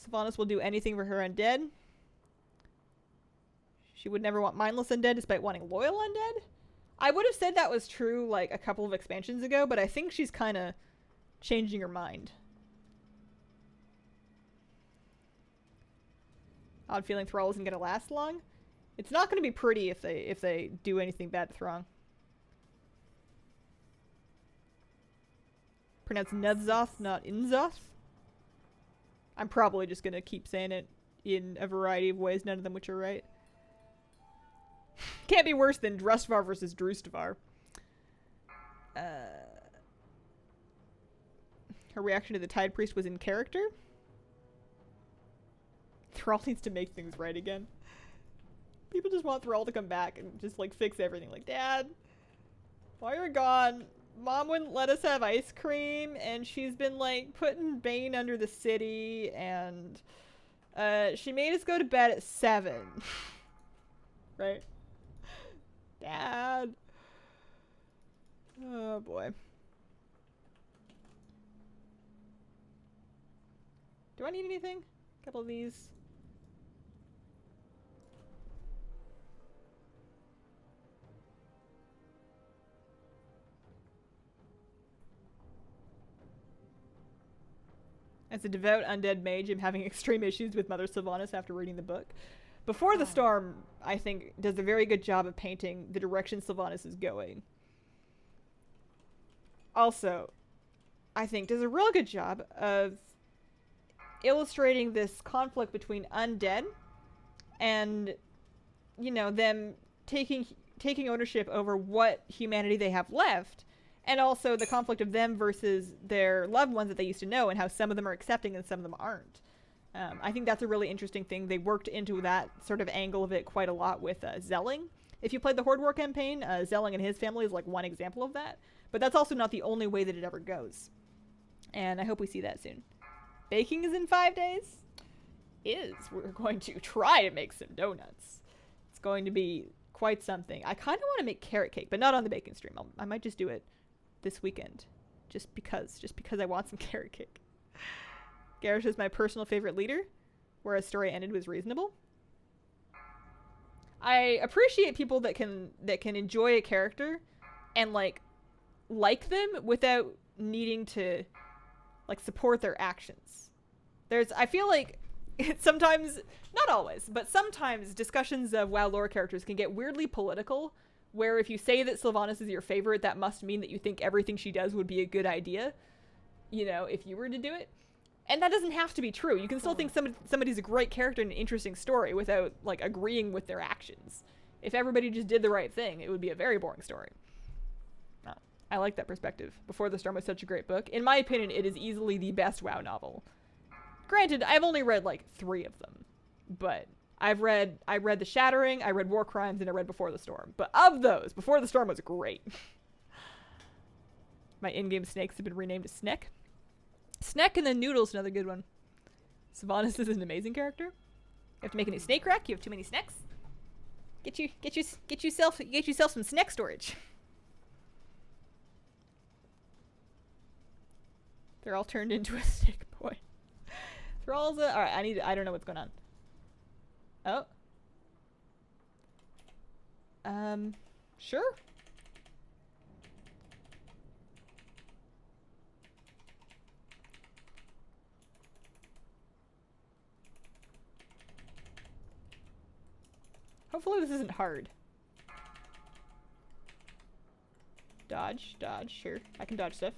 Sylvanas will do anything for her undead. She would never want mindless undead despite wanting loyal undead. I would have said that was true, like, a couple of expansions ago, but I think she's kind of changing her mind. Odd feeling Thrall isn't going to last long. It's not going to be pretty if they do anything bad to Throng. pronounced Nudzoth, not Inzoth. I'm probably just gonna keep saying it in a variety of ways, none of them which are right. Can't be worse than Drustvar versus Drustavar. Her reaction to the Tide Priest was in character. Thrall needs to make things right again. People just want Thrall to come back and just, like, fix everything. Like, Dad, while you're gone, Mom wouldn't let us have ice cream, and she's been, like, putting Bane under the city, and she made us go to bed at 7. Right? Dad. Oh, boy. Do I need anything? A couple of these. As a devout undead mage, I'm having extreme issues with Mother Sylvanas after reading the book. Before the Storm, I think, does a very good job of painting the direction Sylvanas is going. Also, I think does a real good job of illustrating this conflict between undead and, you know, them taking ownership over what humanity they have left. And also the conflict of them versus their loved ones that they used to know, and how some of them are accepting and some of them aren't. I think that's a really interesting thing. They worked into that sort of angle of it quite a lot with Zelling. If you played the Horde War campaign, Zelling and his family is like one example of that. But that's also not the only way that it ever goes. And I hope we see that soon. Baking is in 5 days? We're going to try to make some donuts. It's going to be quite something. I kind of want to make carrot cake, but not on the baking stream. I might just do it this weekend, just because I want some carrot cake. Garrosh is my personal favorite leader, whereas story ended was reasonable. I appreciate people that can enjoy a character and like them without needing to like support their actions. I feel like sometimes, not always, but sometimes discussions of WoW lore characters can get weirdly political, where if you say that Sylvanas is your favorite, that must mean that you think everything she does would be a good idea, you know, if you were to do it. And that doesn't have to be true. You can still think somebody's a great character and an interesting story without, like, agreeing with their actions. If everybody just did the right thing, it would be a very boring story. No, I like that perspective. Before the Storm was such a great book. In my opinion, it is easily the best WoW novel. Granted, I've only read, like, 3 of them. But I read The Shattering, I read War Crimes, and I read Before the Storm. But of those, Before the Storm was great. My in-game snakes have been renamed to Sneck. Sneck and then Noodle's another good one. Sylvanas is an amazing character. You have to make a new snake rack. You have too many snacks. Get yourself some snack storage. They're all turned into a snake boy. Thrall's a... Alright, I don't know what's going on. Oh. Sure. Hopefully this isn't hard. Dodge, sure. I can dodge stuff.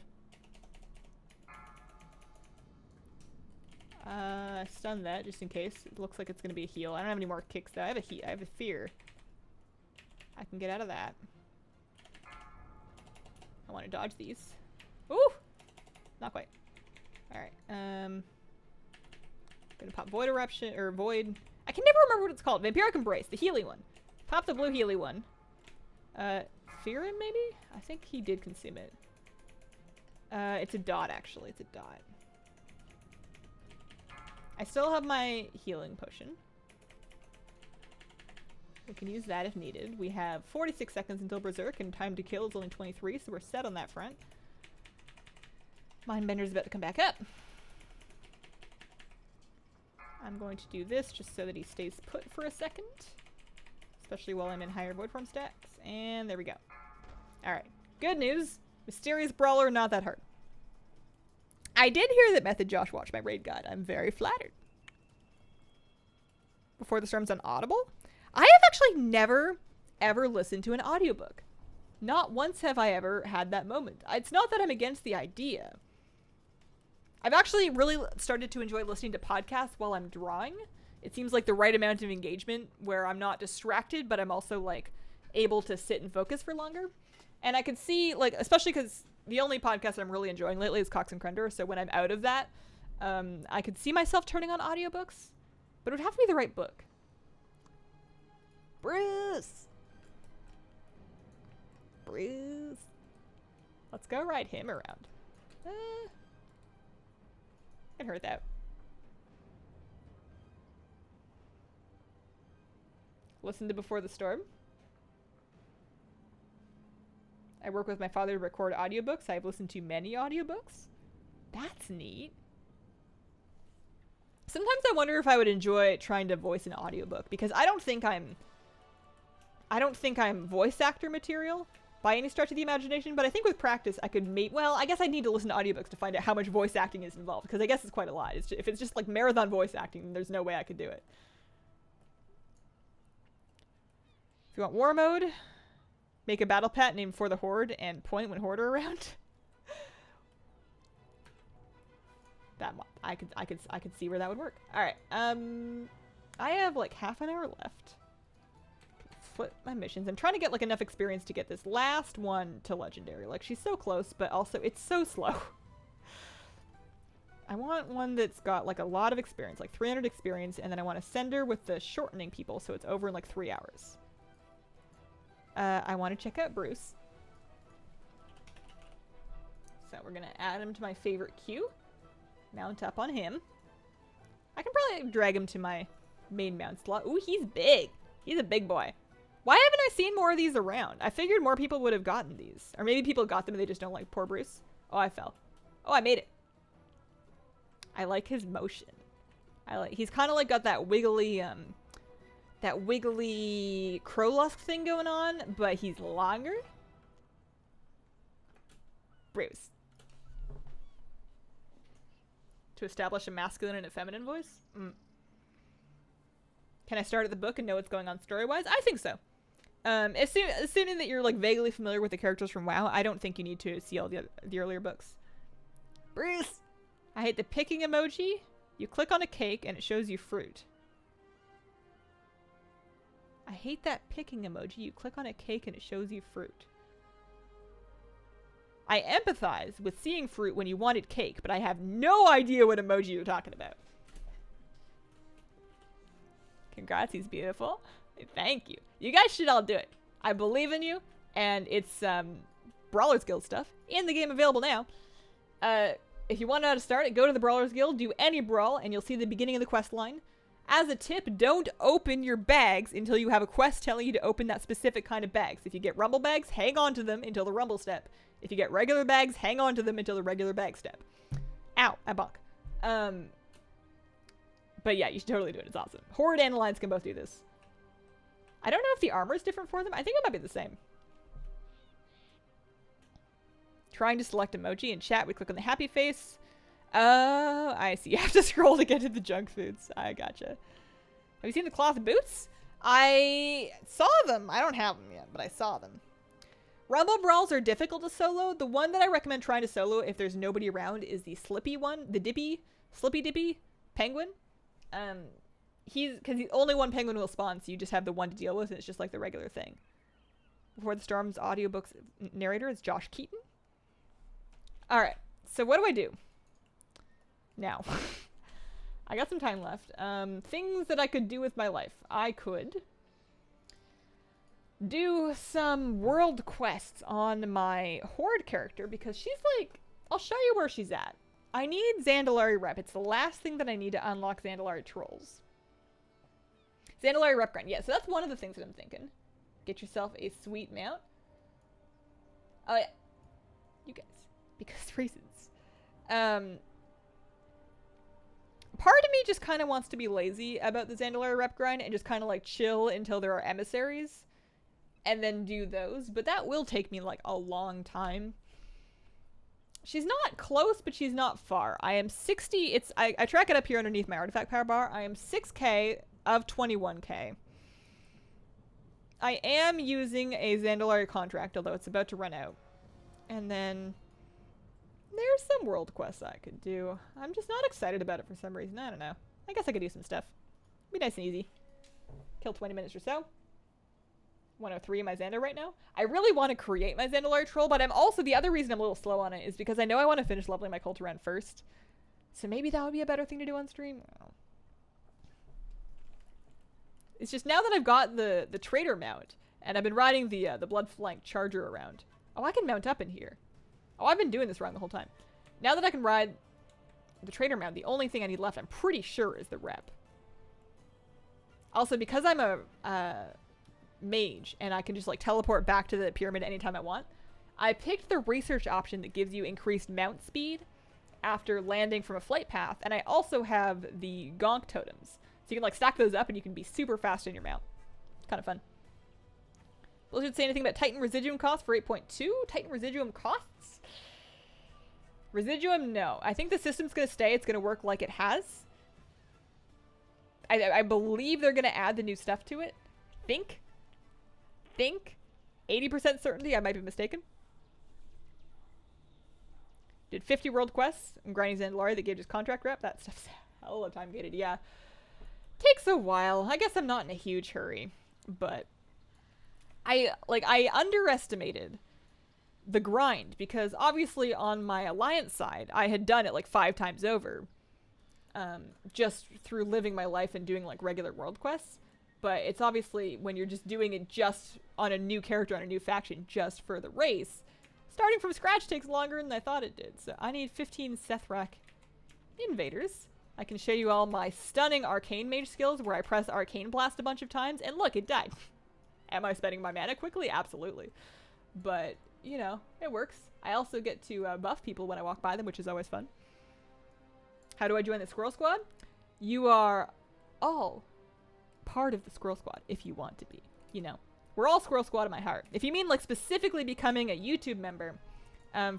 Stun that just in case. It looks like it's gonna be a heal. I don't have any more kicks though. I have a fear. I can get out of that. I want to dodge these. Ooh! Not quite. Alright. Gonna pop Void Eruption, or Void... I can never remember what it's called. Vampiric Embrace, the Healy one. Pop the blue Healy one. Fear him, maybe? I think he did consume it. It's a dot, actually. It's a dot. I still have my healing potion. We can use that if needed. We have 46 seconds until Berserk, and time to kill is only 23, so we're set on that front. Mindbender's about to come back up. I'm going to do this just so that he stays put for a second. Especially while I'm in higher void form stacks. And there we go. Alright. Good news. Mysterious Brawler, not that hard. I did hear that Method Josh watched my raid guide. I'm very flattered. Before the Storm's on Audible? I have actually never, ever listened to an audiobook. Not once have I ever had that moment. It's not that I'm against the idea. I've actually really started to enjoy listening to podcasts while I'm drawing. It seems like the right amount of engagement where I'm not distracted, but I'm also like able to sit and focus for longer. And I could see, like, especially because the only podcast I'm really enjoying lately is Cox and Crender. So when I'm out of that, I could see myself turning on audiobooks, but it would have to be the right book. Bruce. Let's go ride him around. I heard that. Listen to Before the Storm. I work with my father to record audiobooks. I've listened to many audiobooks. That's neat. Sometimes I wonder if I would enjoy trying to voice an audiobook, because I don't think I'm voice actor material by any stretch of the imagination, but I think with practice I could well, I guess I'd need to listen to audiobooks to find out how much voice acting is involved, because I guess it's quite a lot. If it's just like marathon voice acting, then there's no way I could do it. If you want war mode, make a battle pet named For the Horde and point when Horde are around. That I could see where that would work. All right. I have like half an hour left. Flip my missions. I'm trying to get like enough experience to get this last one to legendary. Like, she's so close, but also it's so slow. I want one that's got like a lot of experience, like 300 experience, and then I want to send her with the shortening people, so it's over in like 3 hours. I want to check out Bruce. So we're going to add him to my favorite queue. Mount up on him. I can probably drag him to my main mount slot. Ooh, he's big. He's a big boy. Why haven't I seen more of these around? I figured more people would have gotten these. Or maybe people got them and they just don't like poor Bruce. Oh, I fell. Oh, I made it. I like his motion. He's kind of like got that wiggly Crowlusk thing going on, but he's longer. Bruce. To establish a masculine and a feminine voice? Can I start at the book and know what's going on story-wise? I think so. Assuming that you're like vaguely familiar with the characters from WoW, I don't think you need to see all the earlier books. Bruce! I hate the picking emoji. You click on a cake and it shows you fruit. I hate that picking emoji. You click on a cake and it shows you fruit. I empathize with seeing fruit when you wanted cake, but I have no idea what emoji you're talking about. Congrats, he's beautiful. Thank you. You guys should all do it. I believe in you, and it's Brawler's Guild stuff in the game available now. If you want to know how to start it, go to the Brawler's Guild, do any brawl, and you'll see the beginning of the quest line. As a tip, don't open your bags until you have a quest telling you to open that specific kind of bags. If you get rumble bags, hang on to them until the rumble step. If you get regular bags, hang on to them until the regular bag step. Ow, I bonk. But yeah, you should totally do it. It's awesome. Horde and Alliance can both do this. I don't know if the armor is different for them. I think it might be the same. Trying to select emoji in chat, we click on the happy face. Oh, I see. You have to scroll to get to the junk foods. I gotcha. Have you seen the cloth boots? I saw them. I don't have them yet, but I saw them. Rumble brawls are difficult to solo. The one that I recommend trying to solo if there's nobody around is the Slippy one. The Slippy Dippy penguin. Because only one penguin will spawn, so you just have the one to deal with, and it's just like the regular thing. Before the Storm's audiobooks narrator is Josh Keaton. Alright, so what do I do? Now, I got some time left. Things that I could do with my life. I could do some world quests on my Horde character, because she's like, I'll show you where she's at. I need Zandalari Rep. It's the last thing that I need to unlock Zandalari Trolls. Zandalari Rep grind. Yeah, so that's one of the things that I'm thinking. Get yourself a sweet mount. Oh, yeah. You guys. Because reasons. Part of me just kind of wants to be lazy about the Zandalari Rep grind and just kind of like chill until there are emissaries. And then do those. But that will take me like a long time. She's not close, but she's not far. I am 60. I track it up here underneath my artifact power bar. I am 6k of 21k. I am using a Zandalari contract, although it's about to run out. And then There's some world quests I could do. I'm just not excited about it for some reason. I don't know. I guess I could do some stuff. Be nice and easy. Kill 20 minutes or so. 103 in my Xandar right now. I really want to create my Zandalari troll, but I'm also, the other reason I'm a little slow on it is because I know I want to finish leveling my cult around first. So maybe that would be a better thing to do on stream. I don't know. It's just now that I've got the trader mount, and I've been riding the blood flank charger around. Oh, I can mount up in here. Oh, I've been doing this wrong the whole time. Now that I can ride the trader mount, the only thing I need left, I'm pretty sure, is the rep. Also, because I'm a mage, and I can just like teleport back to the pyramid anytime I want, I picked the research option that gives you increased mount speed after landing from a flight path, and I also have the gonk totems. So you can like stack those up and you can be super fast in your mount. Kind of fun. Blizzard say anything about Titan Residuum costs for 8.2? Titan Residuum costs? Residuum, no. I think the system's going to stay. It's going to work like it has. I believe they're going to add the new stuff to it. Think. 80% certainty. I might be mistaken. Did 50 world quests. I'm grinding Zandalari that gave us contract rep. That stuff's hell of time gated. Yeah. Takes a while. I guess I'm not in a huge hurry. But I underestimated the grind, because obviously on my alliance side I had done it like 5 times over, just through living my life and doing like regular world quests. But it's obviously when you're just doing it just on a new character, on a new faction, just for the race, starting from scratch takes longer than I thought it did. So I need 15 Sethrak invaders. I can show you all my stunning arcane mage skills where I press arcane blast a bunch of times and look, it died. Am I spending my mana quickly? Absolutely. But, you know, it works. I also get to buff people when I walk by them, which is always fun. How do I join the Squirrel Squad? You are all part of the Squirrel Squad if you want to be. You know, we're all Squirrel Squad in my heart. If you mean like specifically becoming a YouTube member,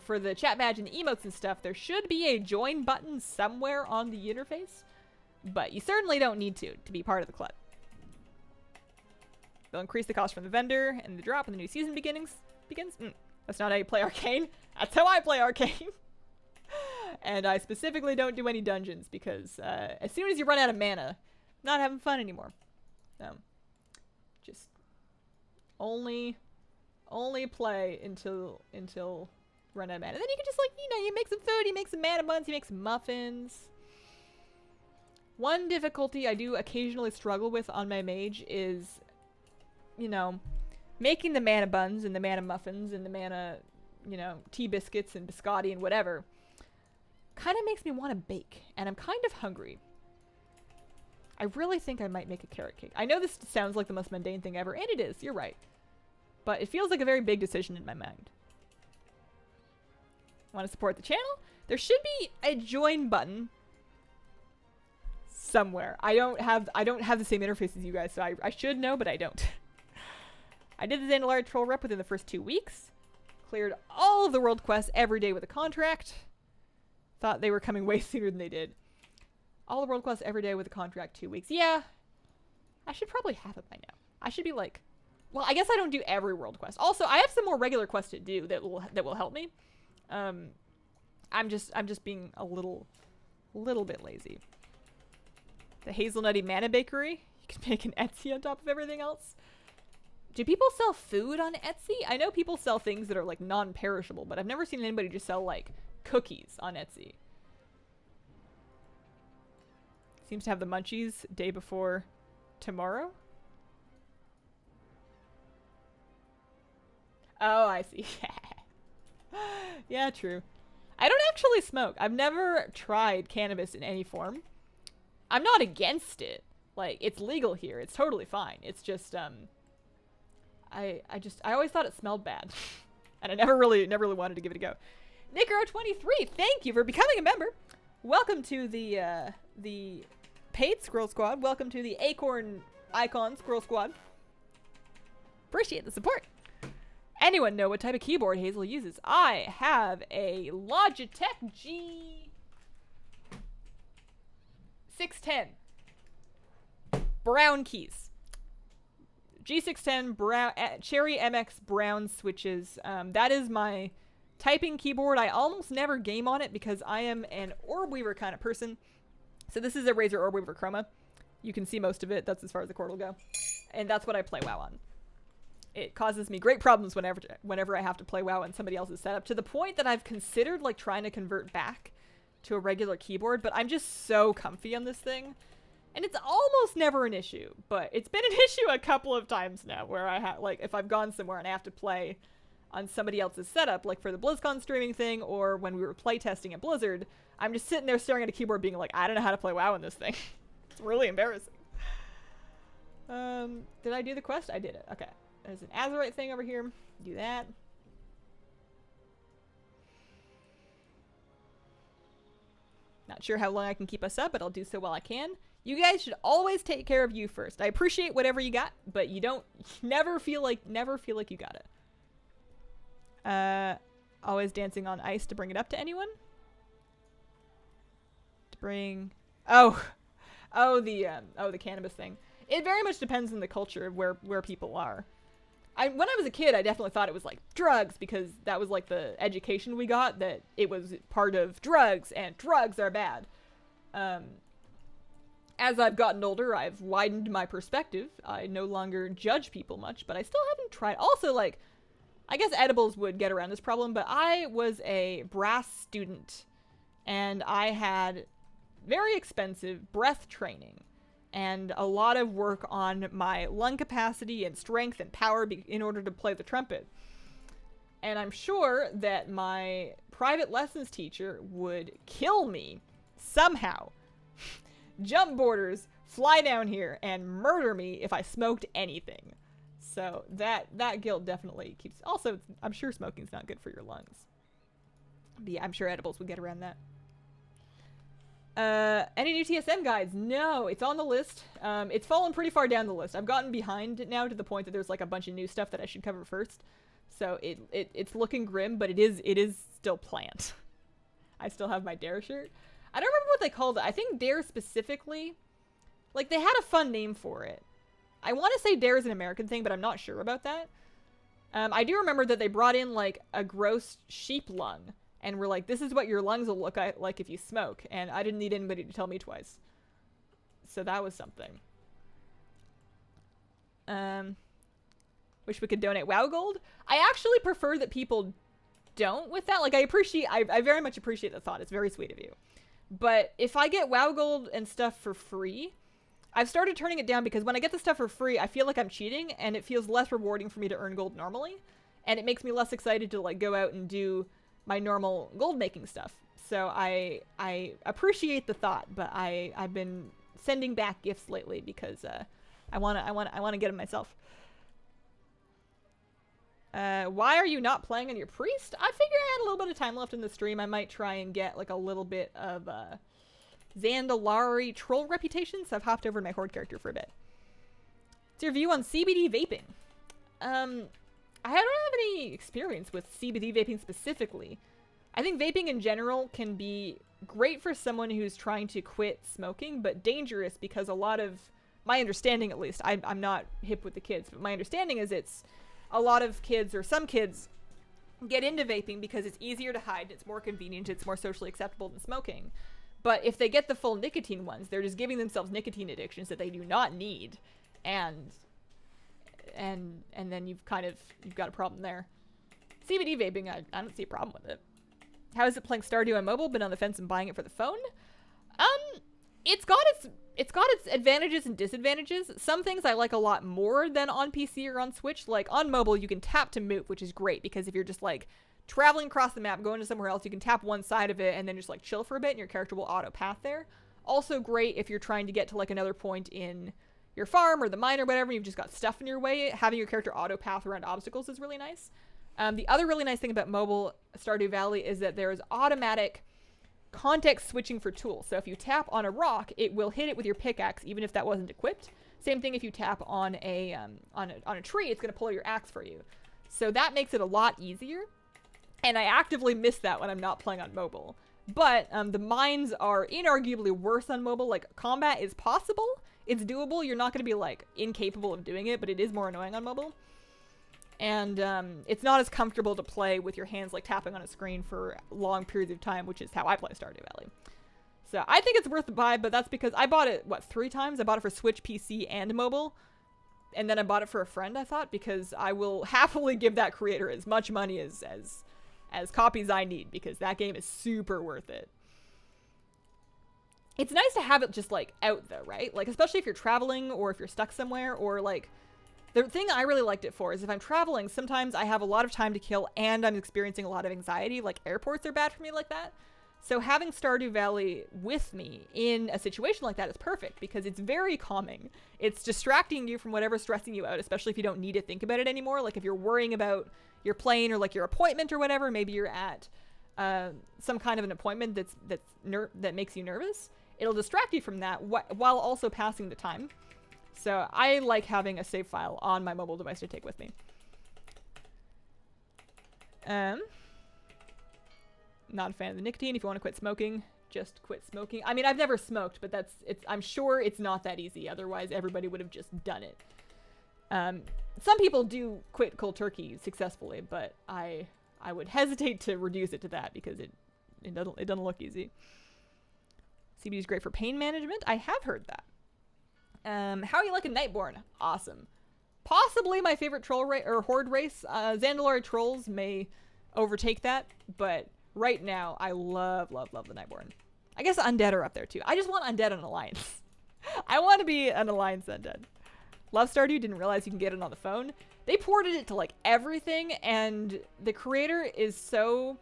for the chat badge and the emotes and stuff, there should be a join button somewhere on the interface. But you certainly don't need to be part of the club. They'll increase the cost from the vendor and the drop when the new season begins. That's not how you play Arcane. That's how I play Arcane. And I specifically don't do any dungeons because as soon as you run out of mana, not having fun anymore. Just only play until run out of mana. And then you can just like, you know, you make some food, you make some mana buns, you make some muffins. One difficulty I do occasionally struggle with on my mage is, you know, making the mana buns and the mana muffins and the mana, you know, tea biscuits and biscotti and whatever. Kind of makes me want to bake, and I'm kind of hungry. I really think I might make a carrot cake. I know this sounds like the most mundane thing ever, and it is, you're right. But it feels like a very big decision in my mind. Want to support the channel? There should be a join button somewhere. I don't have the same interface as you guys, so I should know, but I don't. I did the Zandalari troll rep within the first 2 weeks. Cleared all of the world quests every day with a contract. Thought they were coming way sooner than they did. All the world quests every day with a contract, 2 weeks. Yeah. I should probably have it by now. I should be like, well, I guess I don't do every world quest. Also, I have some more regular quests to do that will help me. I'm just being a little bit lazy. The Hazelnutty Mana Bakery. You can make an Etsy on top of everything else. Do people sell food on Etsy? I know people sell things that are like non-perishable, but I've never seen anybody just sell like cookies on Etsy. Seems to have the munchies day before tomorrow. Oh, I see. Yeah, true. I don't actually smoke. I've never tried cannabis in any form. I'm not against it. Like, it's legal here. It's totally fine. It's just, I always thought it smelled bad. And I never really wanted to give it a go. Nicaro23, thank you for becoming a member. Welcome to the paid Squirrel Squad. Welcome to the Acorn Icon Squirrel Squad. Appreciate the support. Anyone know what type of keyboard Hazel uses? I have a Logitech G610 brown keys. G610 brown Cherry MX brown switches. That is my typing keyboard, I almost never game on it because I am an orb weaver kind of person. So this is a Razer Orb Weaver Chroma. You can see most of it. That's as far as the cord will go. And that's what I play WoW on. It causes me great problems whenever I have to play WoW on somebody else's setup, to the point that I've considered like trying to convert back to a regular keyboard, but I'm just so comfy on this thing. And it's almost never an issue, but it's been an issue a couple of times now where I have, like, if I've gone somewhere and I have to play on somebody else's setup, like for the BlizzCon streaming thing, or when we were playtesting at Blizzard, I'm just sitting there staring at a keyboard being like, I don't know how to play WoW on this thing. It's really embarrassing. Did I do the quest? I did it. Okay. There's an Azurite thing over here. Do that. Not sure how long I can keep us up, but I'll do so while I can. You guys should always take care of you first. I appreciate whatever you got, but you never feel like you got it. Always dancing on ice to bring it up to anyone. To bring, the cannabis thing. It very much depends on the culture of where people are. When I was a kid, I definitely thought it was like drugs, because that was like the education we got, that it was part of drugs and drugs are bad. As I've gotten older, I've widened my perspective. I no longer judge people much, but I still haven't tried. Also, like, I guess edibles would get around this problem, but I was a brass student, and I had very expensive breath training and a lot of work on my lung capacity and strength and power in order to play the trumpet. And I'm sure that my private lessons teacher would kill me somehow. Jump borders, fly down here, and murder me if I smoked anything. So that guilt definitely keeps... Also, I'm sure smoking's not good for your lungs. But yeah, I'm sure edibles would get around that. Any new TSM guides? No, it's on the list. It's fallen pretty far down the list. I've gotten behind it now to the point that there's like a bunch of new stuff that I should cover first. So it's looking grim, but it is still planned. I still have my Dare shirt. I don't remember what they called it. I think Dare specifically, like, they had a fun name for it. I want to say Dare is an American thing, but I'm not sure about that. I do remember that they brought in like a gross sheep lung. And we're like, this is what your lungs will look like if you smoke. And I didn't need anybody to tell me twice. So that was something. Wish we could donate WoW Gold. I actually prefer that people don't with that. Like, I very much appreciate the thought. It's very sweet of you. But if I get WoW Gold and stuff for free, I've started turning it down, because when I get the stuff for free, I feel like I'm cheating, and it feels less rewarding for me to earn gold normally. And it makes me less excited to, like, go out and do my normal gold making stuff. So I appreciate the thought, but I've been sending back gifts lately because I want to get them myself. Why are you not playing on your priest? I figured I had a little bit of time left in the stream. I might try and get like a little bit of Zandalari troll reputation, so I've hopped over to my horde character for a bit. What's your view on CBD vaping? I don't have any experience with CBD vaping specifically. I think vaping in general can be great for someone who's trying to quit smoking, but dangerous because a lot of, my understanding at least, I'm not hip with the kids, but my understanding is it's a lot of kids, or some kids, get into vaping because it's easier to hide, it's more convenient, it's more socially acceptable than smoking. But if they get the full nicotine ones, they're just giving themselves nicotine addictions that they do not need. And then you've got a problem there. CBD vaping, I don't see a problem with it. How is it playing Stardew on mobile? Been on the fence and buying it for the phone? It's got its advantages and disadvantages. Some things I like a lot more than on PC or on Switch. Like on mobile, you can tap to move, which is great, because if you're just like traveling across the map, going to somewhere else, you can tap one side of it and then just like chill for a bit and your character will auto path there. Also great if you're trying to get to like another point in your farm or the mine or whatever, you've just got stuff in your way. Having your character auto path around obstacles is really nice. The other really nice thing about mobile Stardew Valley is that there is automatic context switching for tools. So if you tap on a rock, it will hit it with your pickaxe, even if that wasn't equipped. Same thing if you tap on a tree, it's going to pull your axe for you. So that makes it a lot easier. And I actively miss that when I'm not playing on mobile. But the mines are inarguably worse on mobile. Like, combat is possible. It's doable. You're not going to be, like, incapable of doing it, but it is more annoying on mobile. And it's not as comfortable to play with your hands like tapping on a screen for long periods of time, which is how I play Stardew Valley. So I think it's worth the buy, but that's because I bought it, 3 times? I bought it for Switch, PC, and mobile. And then I bought it for a friend, I thought, because I will happily give that creator as much money as copies I need, because that game is super worth it. It's nice to have it just, like, out, though, right? Like, especially if you're traveling or if you're stuck somewhere, or, like, the thing I really liked it for is if I'm traveling, sometimes I have a lot of time to kill and I'm experiencing a lot of anxiety. Like, airports are bad for me like that. So having Stardew Valley with me in a situation like that is perfect because it's very calming. It's distracting you from whatever's stressing you out, especially if you don't need to think about it anymore. Like if you're worrying about your plane or like your appointment or whatever, maybe you're at some kind of an appointment that makes you nervous. It'll distract you from that while also passing the time. So I like having a save file on my mobile device to take with me. Not a fan of the nicotine. If you want to quit smoking, just quit smoking. I mean, I've never smoked, but I'm sure it's not that easy. Otherwise, everybody would have just done it. Some people do quit cold turkey successfully, but I would hesitate to reduce it to that because it doesn't look easy. CBD is great for pain management. I have heard that. How are you liking Nightborne? Awesome. Possibly my favorite troll horde race. Zandalari trolls may overtake that, but right now, I love the Nightborne. I guess undead are up there too. I just want undead on Alliance. I want to be an Alliance undead. Love Stardew, didn't realize you can get it on the phone. They ported it to like everything, and the creator is so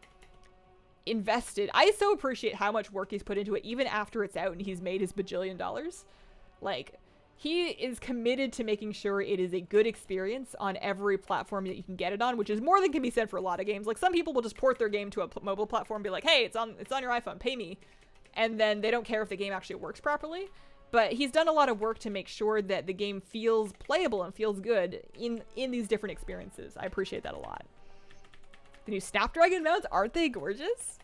invested. I so appreciate how much work he's put into it, even after it's out and he's made his bajillion dollars. Like, he is committed to making sure it is a good experience on every platform that you can get it on, which is more than can be said for a lot of games. Like, some people will just port their game to a mobile platform and be like, hey, it's on your iPhone, pay me. And then they don't care if the game actually works properly. But he's done a lot of work to make sure that the game feels playable and feels good in these different experiences. I appreciate that a lot. The new Snapdragon mounts, aren't they gorgeous?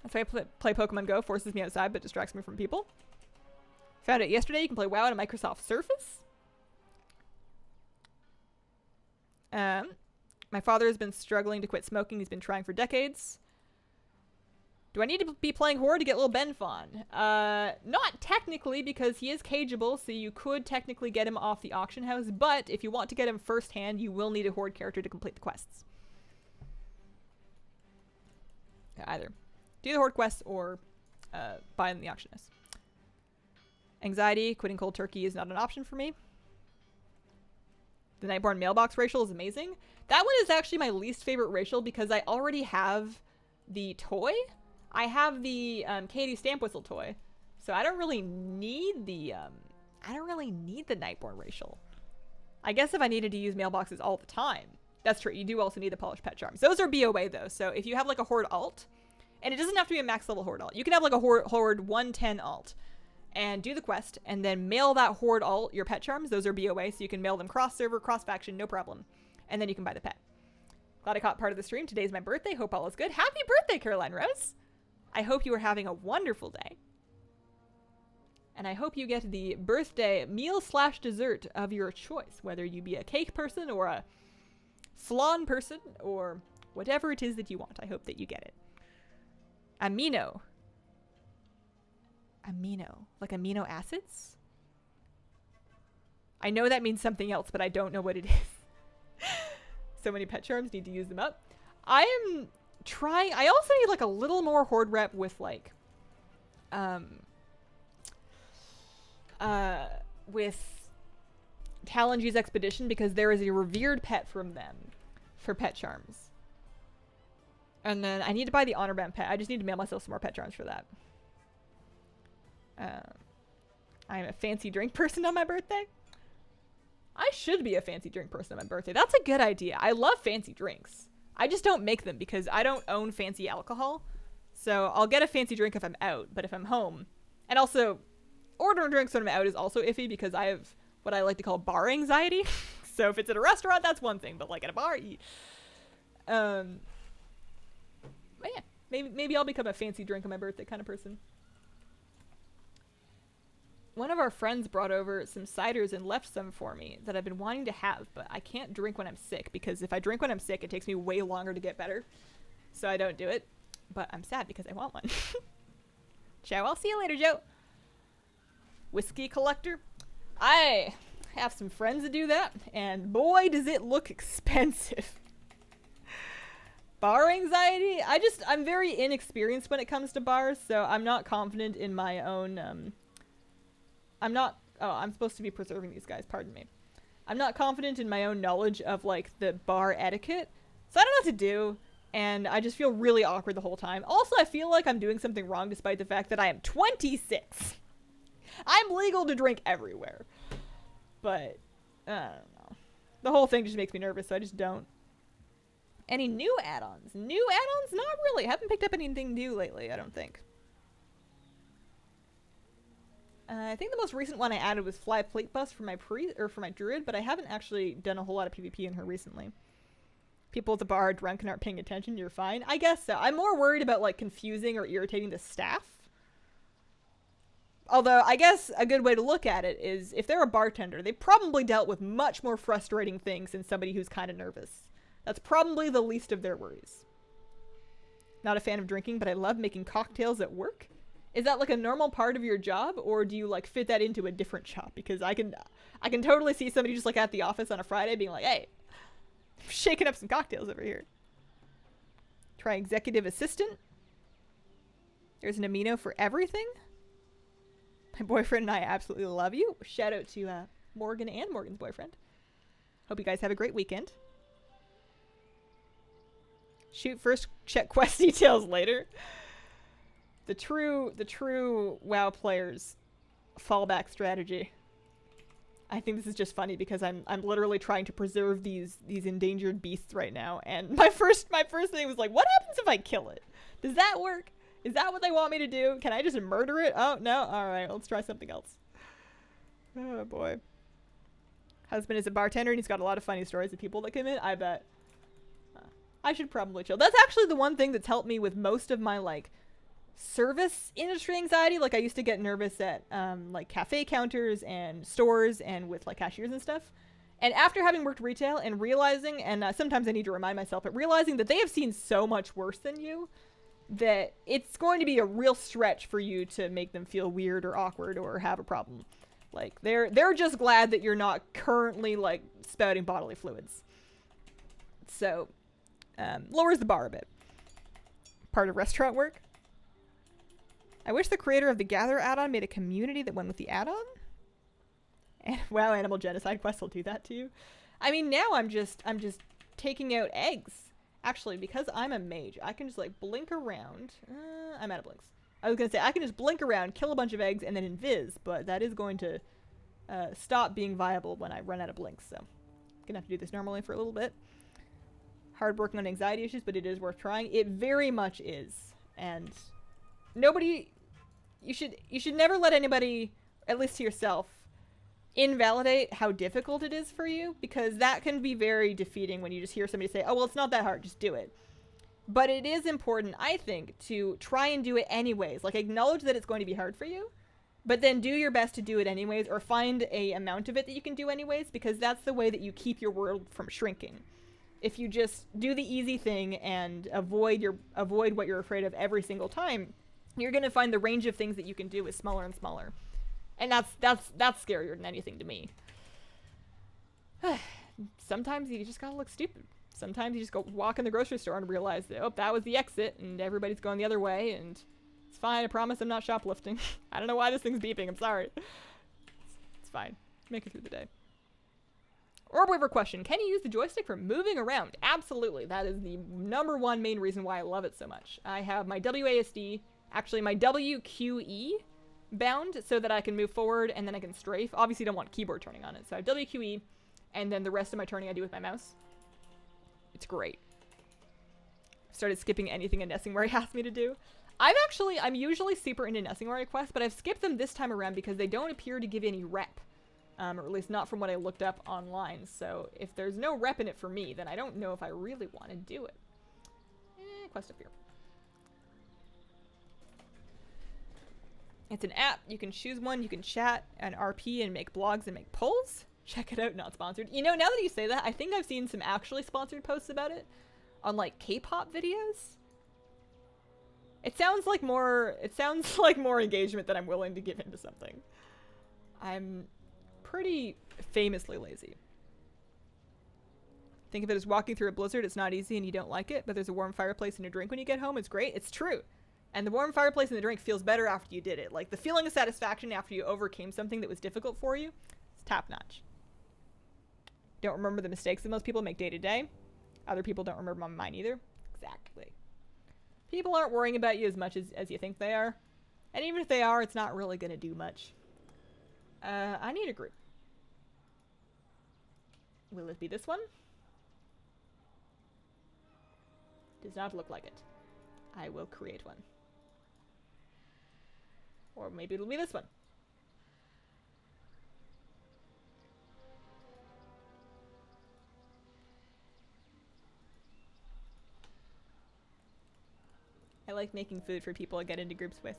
That's why I play Pokemon Go, forces me outside but distracts me from people. Found out yesterday you can play WoW on a Microsoft Surface. My father has been struggling to quit smoking. He's been trying for decades. Do I need to be playing Horde to get little Ben Fawn? Not technically, because he is cageable, so you could technically get him off the auction house, but if you want to get him firsthand, you will need a Horde character to complete the quests. Either do the Horde quests or buy them in the auction house. Anxiety, quitting cold turkey is not an option for me. The Nightborne mailbox racial is amazing. That one is actually my least favorite racial because I already have the toy. I have the Katie Stamp Whistle toy, so I don't really need the Nightborne racial. I guess if I needed to use mailboxes all the time, that's true. You do also need the polished pet charms. Those are BOA though, so if you have like a Horde alt, and it doesn't have to be a max level Horde alt. You can have like a Horde 110 alt. And do the quest, and then mail that Horde alt your pet charms. Those are BOA, so you can mail them cross-server, cross-faction, no problem. And then you can buy the pet. Glad I caught part of the stream. Today's my birthday. Hope all is good. Happy birthday, Caroline Rose! I hope you are having a wonderful day. And I hope you get the birthday meal/dessert of your choice, whether you be a cake person or a flan person or whatever it is that you want. I hope that you get it. Amino, like amino acids? I know that means something else, but I don't know what it is. So many pet charms, need to use them up. I am trying, I also need like a little more Horde rep with like, with Talonji's Expedition, because there is a revered pet from them for pet charms. And then I need to buy the Honor Band pet. I just need to mail myself some more pet charms for that. I'm a fancy drink person on my birthday. I should be a fancy drink person on my birthday. That's a good idea. I love fancy drinks. I just don't make them because I don't own fancy alcohol. So I'll get a fancy drink if I'm out, but if I'm home. And also, ordering drinks when I'm out is also iffy because I have what I like to call bar anxiety. So if it's at a restaurant, that's one thing, but like at a bar, but yeah, maybe I'll become a fancy drink on my birthday kind of person. one of our friends brought over some ciders and left some for me that I've been wanting to have, but I can't drink when I'm sick, because if I drink when I'm sick, it takes me way longer to get better. So I don't do it. But I'm sad because I want one. Ciao, I'll see you later, Joe. Whiskey collector. I have some friends that do that, and boy, does it look expensive. Bar anxiety? I'm very inexperienced when it comes to bars, so I'm not confident in my own, I'm supposed to be preserving these guys, pardon me. I'm not confident in my own knowledge of, like, the bar etiquette, so I don't know what to do, and I just feel really awkward the whole time. Also, I feel like I'm doing something wrong despite the fact that I am 26. I'm legal to drink everywhere. But, I don't know. The whole thing just makes me nervous, so I just don't. Any new add-ons? New add-ons? Not really. Haven't picked up anything new lately, I don't think. I think the most recent one I added was Fly Plate Bust for my druid, but I haven't actually done a whole lot of PvP in her recently. People at the bar are drunk and aren't paying attention, you're fine. I guess so. I'm more worried about, like, confusing or irritating the staff. Although, I guess a good way to look at it is, if they're a bartender, they've probably dealt with much more frustrating things than somebody who's kind of nervous. That's probably the least of their worries. Not a fan of drinking, but I love making cocktails at work. Is that like a normal part of your job, or do you like fit that into a different job? Because I can totally see somebody just like at the office on a Friday being like, hey, I'm shaking up some cocktails over here. Try executive assistant. There's an amino for everything. My boyfriend and I absolutely love you. Shout out to Morgan and Morgan's boyfriend. Hope you guys have a great weekend. Shoot first, check quest details later. The true WoW player's fallback strategy. I think this is just funny because I'm literally trying to preserve these endangered beasts right now, and my first thing was like, what happens if I kill it? Does that work? Is that what they want me to do? Can I just murder it? Oh no, alright, let's try something else. Oh boy. Husband is a bartender and he's got a lot of funny stories of people that come in, I bet. I should probably chill. That's actually the one thing that's helped me with most of my, like, service industry anxiety. Like, I used to get nervous at, like, cafe counters and stores and with, like, cashiers and stuff. And after having worked retail and realizing, and sometimes I need to remind myself, but realizing that they have seen so much worse than you, that it's going to be a real stretch for you to make them feel weird or awkward or have a problem. Like, they're just glad that you're not currently, like, spouting bodily fluids. So... lowers the bar a bit. Part of restaurant work. I wish the creator of the Gather add-on made a community that went with the add-on. And wow, Animal Genocide Quest will do that to you. I mean, now I'm just taking out eggs. Actually, because I'm a mage, I can just like blink around. I'm out of blinks. I was gonna say I can just blink around, kill a bunch of eggs, and then invis, but that is going to stop being viable when I run out of blinks. So, gonna have to do this normally for a little bit. Hard working on anxiety issues, but it is worth trying. It very much is. And you should never let anybody, at least to yourself, invalidate how difficult it is for you, because that can be very defeating when you just hear somebody say, oh, well, it's not that hard, just do it. But it is important, I think, to try and do it anyways. Like, acknowledge that it's going to be hard for you, but then do your best to do it anyways, or find a amount of it that you can do anyways, because that's the way that you keep your world from shrinking. If you just do the easy thing and avoid what you're afraid of every single time, you're going to find the range of things that you can do is smaller and smaller. And that's scarier than anything to me. Sometimes you just gotta look stupid. Sometimes you just go walk in the grocery store and realize that, oh, that was the exit and everybody's going the other way, and it's fine. I promise I'm not shoplifting. I don't know why this thing's beeping. I'm sorry. It's fine. Make it through the day. Orbweaver question. Can you use the joystick for moving around? Absolutely. That is the #1 main reason why I love it so much. I have my WASD, actually my WQE bound so that I can move forward and then I can strafe. Obviously, don't want keyboard turning on it. So I have WQE, and then the rest of my turning I do with my mouse. It's great. Started skipping anything a Nessingwari asks me to do. I'm usually super into Nessingwari quests, but I've skipped them this time around because they don't appear to give any rep. Or at least not from what I looked up online. So if there's no rep in it for me, then I don't know if I really want to do it. Quest up here. It's an app. You can choose one. You can chat and RP and make blogs and make polls. Check it out. Not sponsored. You know, now that you say that, I think I've seen some actually sponsored posts about it on like K-pop videos. It sounds like more engagement than I'm willing to give into something. I'm pretty famously lazy. Think of it as walking through a blizzard. It's not easy and you don't like it, but there's a warm fireplace and a drink when you get home. It's great. It's true. And the warm fireplace and the drink feels better after you did it. Like the feeling of satisfaction after you overcame something that was difficult for you, it's top notch. Don't remember the mistakes that most people make day to day. Other people don't remember mine either. Exactly. People aren't worrying about you as much as you think they are. And even if they are, it's not really going to do much. I need a group. Will it be this one? Does not look like it. I will create one. Or maybe it'll be this one. I like making food for people I get into groups with.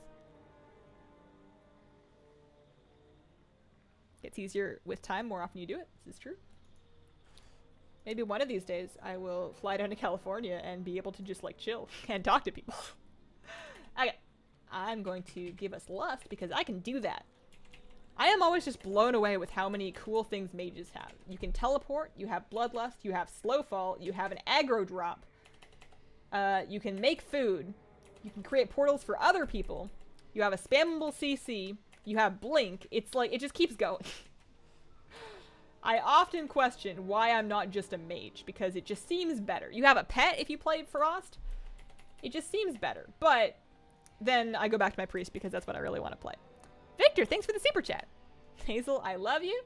It's easier with time, more often you do it. This is true. Maybe one of these days I will fly down to California and be able to just like chill and talk to people. Okay. I'm going to give us lust because I can do that. I am always just blown away with how many cool things mages have. You can teleport, you have bloodlust, you have slow fall, you have an aggro drop. You can make food. You can create portals for other people. You have a spammable CC. You have blink. It's like, it just keeps going. I often question why I'm not just a mage because it just seems better. You have a pet if you play Frost. It just seems better. But then I go back to my priest because that's what I really want to play. Victor, thanks for the super chat. Hazel, I love you.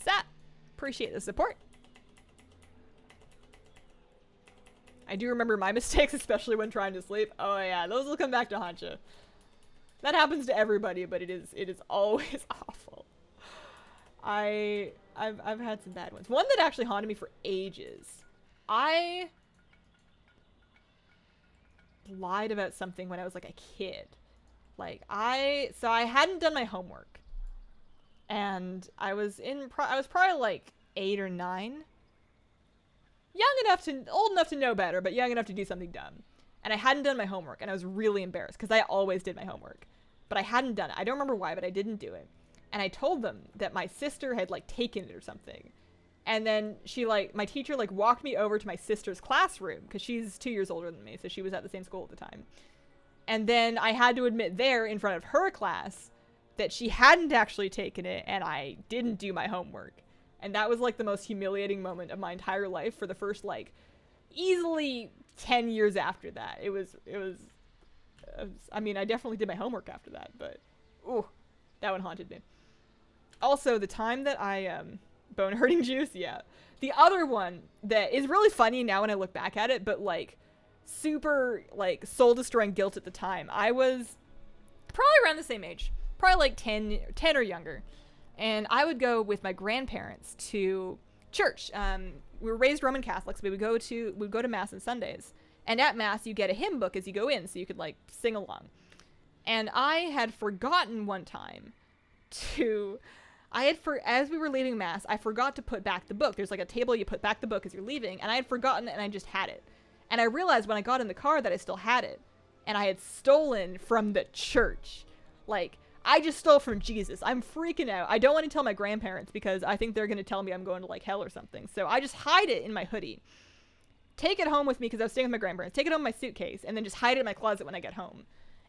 Sat, appreciate the support. I do remember my mistakes, especially when trying to sleep. Oh yeah, those will come back to haunt you. That happens to everybody, but it is always awful. I've had some bad ones. One that actually haunted me for ages. I lied about something when I was like a kid. Like I hadn't done my homework. And I was probably like 8 or 9. Old enough to know better, but young enough to do something dumb. And I hadn't done my homework and I was really embarrassed because I always did my homework. But I hadn't done it. I don't remember why, but I didn't do it. And I told them that my sister had like taken it or something. And then my teacher like walked me over to my sister's classroom because she's 2 years older than me. So she was at the same school at the time. And then I had to admit there in front of her class that she hadn't actually taken it and I didn't do my homework. And that was like the most humiliating moment of my entire life for the first like easily 10 years after that. I mean, I definitely did my homework after that, but ooh, that one haunted me. Also, the time that I bone hurting juice, yeah. The other one that is really funny now when I look back at it, but like super like soul destroying guilt at the time. I was probably around the same age, probably like 10 or younger. And I would go with my grandparents to church. We were raised Roman Catholics, but we'd go to mass on Sundays. And at mass, you get a hymn book as you go in, so you could like sing along. And I had forgotten one time as we were leaving mass, I forgot to put back the book. There's like a table you put back the book as you're leaving, and I had forgotten and I just had it. And I realized when I got in the car that I still had it. And I had stolen from the church. Like, I just stole from Jesus. I'm freaking out. I don't want to tell my grandparents because I think they're going to tell me I'm going to like hell or something. So I just hide it in my hoodie. Take it home with me because I was staying with my grandparents. Take it home in my suitcase and then just hide it in my closet when I get home.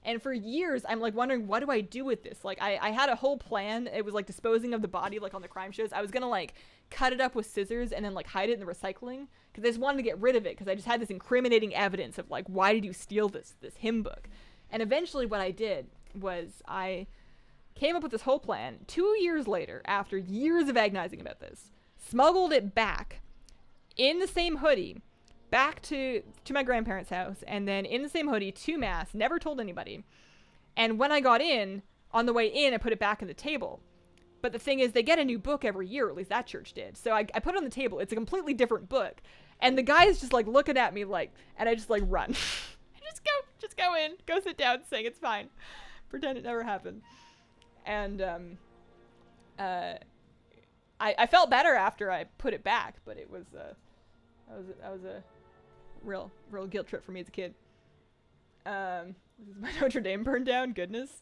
And for years, I'm like wondering, what do I do with this? Like I had a whole plan. It was like disposing of the body like on the crime shows. I was going to like cut it up with scissors and then like hide it in the recycling because I just wanted to get rid of it because I just had this incriminating evidence of like, why did you steal this hymn book? And eventually what I did was I came up with this whole plan 2 years later, after years of agonizing about this, smuggled it back in the same hoodie back to my grandparents' house, and then in the same hoodie to mass, never told anybody. And when I got in, on the way in, I put it back on the table. But the thing is, they get a new book every year, or at least that church did. So I put it on the table. It's a completely different book. And the guy's just like looking at me like, and I just like run. Just go in, go sit down, sing, it's fine. Pretend it never happened. And I felt better after I put it back, but it was that was a real guilt trip for me as a kid. My Notre Dame burned down. Goodness.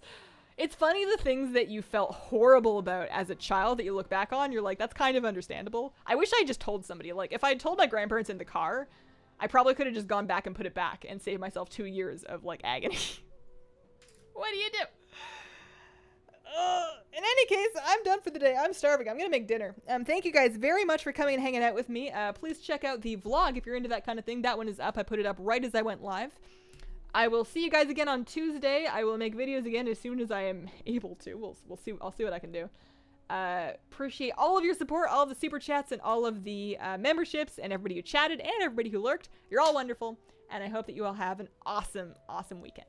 It's funny the things that you felt horrible about as a child that you look back on, you're like, that's kind of understandable. I wish I just told somebody. Like, if I had told my grandparents in the car, I probably could have just gone back and put it back and saved myself 2 years of, like, agony. What do you do? In any case, I'm done for the day. I'm starving. I'm gonna make dinner. Thank you guys very much for coming and hanging out with me. Please check out the vlog if you're into that kind of thing. That one is up. I put it up right as I went live. I will see you guys again on Tuesday. I will make videos again as soon as I am able to. We'll see. I'll see what I can do. Appreciate all of your support, all of the super chats, and all of the memberships, and everybody who chatted, and everybody who lurked. You're all wonderful, and I hope that you all have an awesome, awesome weekend.